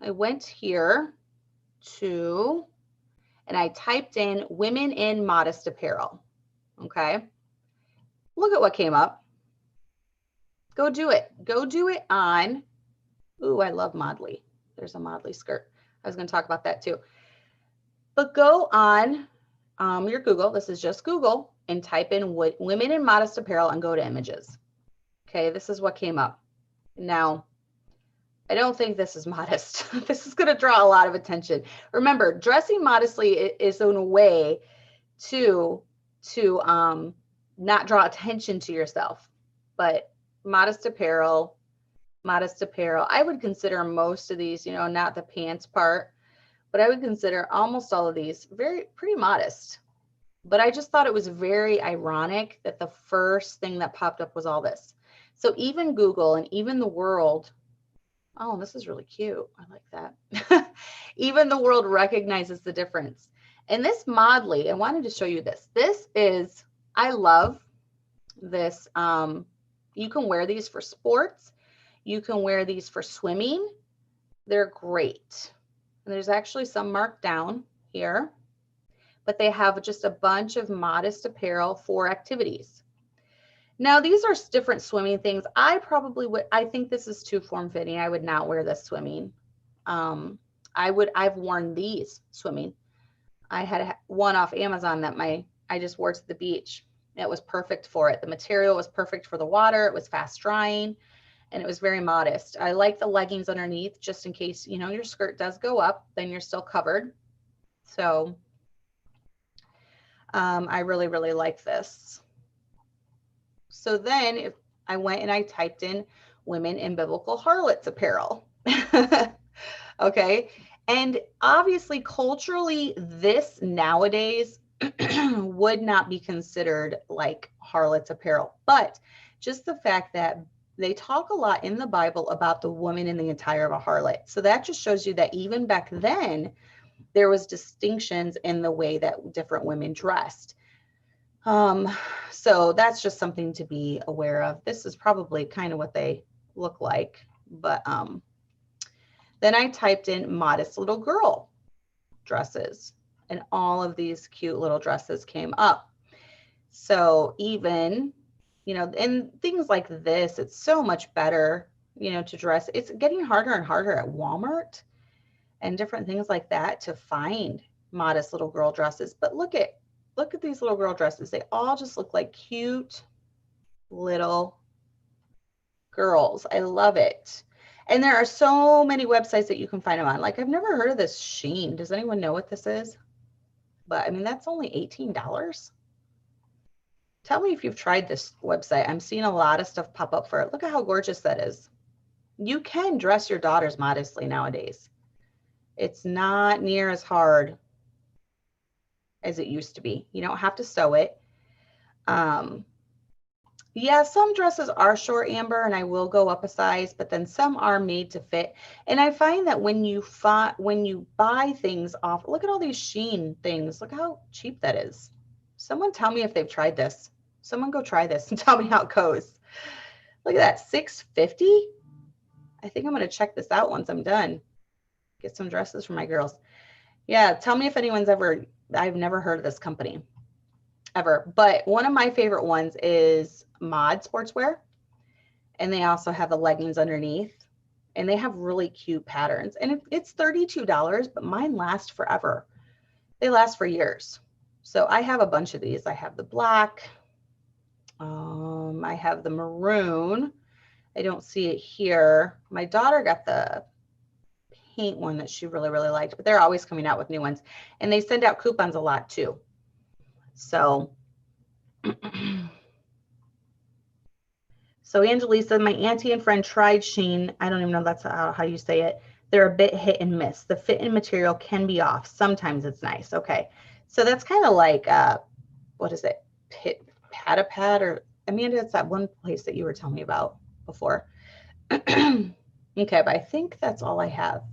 I went here to, and I typed in women in modest apparel. Okay, look at what came up. Go do it. Go do it on, ooh, I love Modly. There's a Modly skirt. I was going to talk about that too. But go on your Google, this is just Google, and type in women in modest apparel and go to images. Okay, this is what came up. Now, I don't think this is modest. This is going to draw a lot of attention. Remember, dressing modestly is in a way to not draw attention to yourself. But modest apparel, I would consider most of these, not the pants part, but I would consider almost all of these pretty modest. But I just thought it was very ironic that the first thing that popped up was all this. So even Google and even the world, oh, this is really cute. I like that. Even the world recognizes the difference. And this Modly, I wanted to show you this. This is, I love this. You can wear these for sports. You can wear these for swimming. They're great. And there's actually some marked down here, but they have just a bunch of modest apparel for activities. Now, these are different swimming things. I think this is too form-fitting. I would not wear this swimming. I've worn these swimming. I had one off Amazon that I just wore to the beach. It was perfect for it. The material was perfect for the water. It was fast drying, and it was very modest. I like the leggings underneath, just in case, your skirt does go up, then you're still covered. So I really, really like this. So then if I went and I typed in women in biblical harlots apparel. Okay. And obviously, culturally, this nowadays would not be considered like harlots apparel. But just the fact that they talk a lot in the Bible about the woman in the attire of a harlot. So that just shows you that even back then, there was distinctions in the way that different women dressed. So that's just something to be aware of. This is probably kind of what they look like. But then I typed in modest little girl dresses, and all of these cute little dresses came up. So even, and things like this, it's so much better, to dress. It's getting harder and harder at Walmart and different things like that to find modest little girl dresses. But look at these little girl dresses. They all just look like cute little girls. I love it. And there are so many websites that you can find them on. Like, I've never heard of this Shein. Does anyone know what this is? But I mean, that's only $18. Tell me if you've tried this website. I'm seeing a lot of stuff pop up for it. Look at how gorgeous that is. You can dress your daughters modestly nowadays. It's not near as hard as it used to be. You don't have to sew it. Yeah, some dresses are short, Amber, and I will go up a size, but then some are made to fit. And I find that when you buy things off, look at all these Shein things. Look how cheap that is. Someone tell me if they've tried this. Someone go try this and tell me how it goes. Look at that, $6.50. I think I'm going to check this out once I'm done. Get some dresses for my girls. Yeah, tell me if anyone's I've never heard of this company ever, but one of my favorite ones is Mod Sportswear, and they also have the leggings underneath, and they have really cute patterns, and it's $32, but mine last forever. They last for years. So I have a bunch of these. I have the black, I have the maroon. I don't see it here. My daughter got the paint one that she really, really liked, but they're always coming out with new ones, and they send out coupons a lot too. So, so Angelisa, my auntie and friend tried Shein. I don't even know that's how you say it. They're a bit hit and miss. The fit and material can be off. Sometimes it's nice. Okay. So that's kind of like, what is it? Pat-a-pat, or Amanda, it's that one place that you were telling me about before. Okay, but I think that's all I have.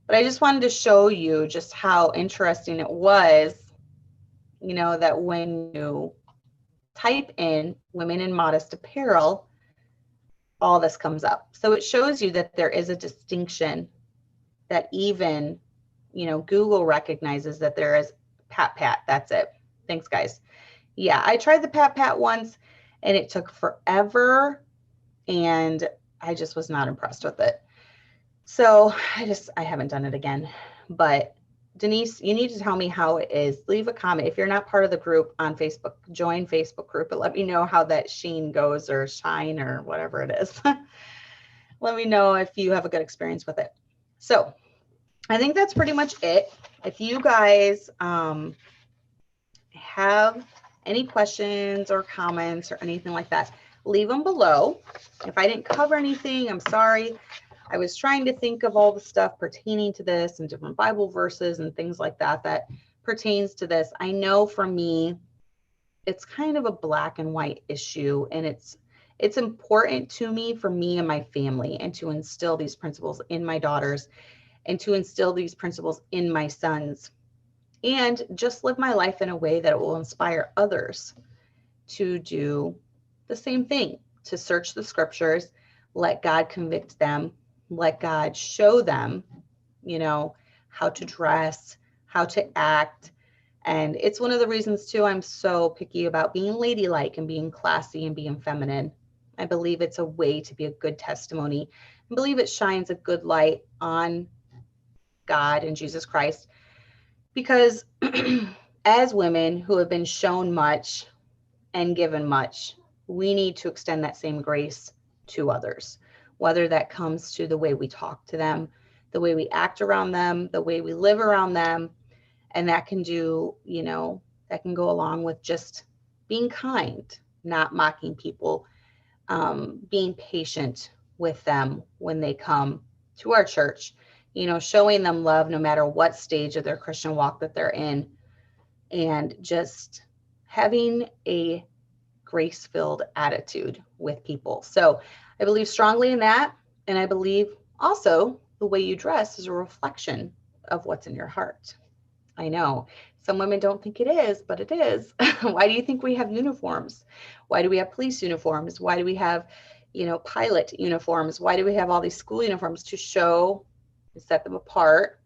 But I just wanted to show you just how interesting it was, that when you type in women in modest apparel, all this comes up. So it shows you that there is a distinction that even, Google recognizes that there is pat. That's it. Thanks, guys. Yeah, I tried the pat once and it took forever and I just was not impressed with it. So I haven't done it again. But Denise, you need to tell me how it is. Leave a comment. If you're not part of the group on Facebook, join Facebook group and let me know how that Shein goes, or Shine, or whatever it is. Let me know if you have a good experience with it. So I think that's pretty much it. If you guys have any questions or comments or anything like that, leave them below. If I didn't cover anything, I'm sorry. I was trying to think of all the stuff pertaining to this and different Bible verses and things like that that pertains to this. I know for me, it's kind of a black and white issue, and it's important to me, for me and my family, and to instill these principles in my daughters and to instill these principles in my sons, and just live my life in a way that it will inspire others to do the same thing, to search the scriptures, let God convict them, let God show them, how to dress, how to act. And it's one of the reasons too, I'm so picky about being ladylike and being classy and being feminine. I believe it's a way to be a good testimony. I believe it shines a good light on God and Jesus Christ, because as women who have been shown much and given much, we need to extend that same grace to others, whether that comes to the way we talk to them, the way we act around them, the way we live around them. And that can do, that can go along with just being kind, not mocking people, being patient with them when they come to our church, showing them love no matter what stage of their Christian walk that they're in, and just having a grace-filled attitude with people. So I believe strongly in that. And I believe also the way you dress is a reflection of what's in your heart. I know some women don't think it is, but it is. Why do you think we have uniforms? Why do we have police uniforms? Why do we have, pilot uniforms? Why do we have all these school uniforms? To show, to set them apart,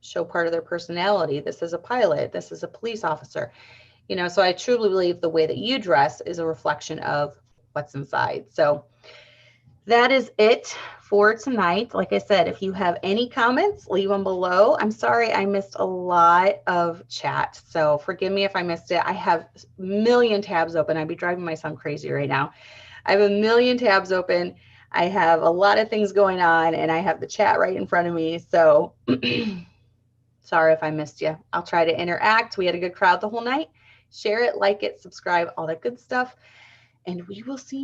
show part of their personality. This is a pilot. This is a police officer. So I truly believe the way that you dress is a reflection of what's inside. So that is it for tonight. Like I said, if you have any comments, leave them below. I'm sorry I missed a lot of chat, so forgive me if I missed it. I have a million tabs open. I'd be driving my son crazy right now. I have a million tabs open. I have a lot of things going on, and I have the chat right in front of me. So sorry if I missed you. I'll try to interact. We had a good crowd the whole night. Share it, like it, subscribe, all that good stuff. And we will see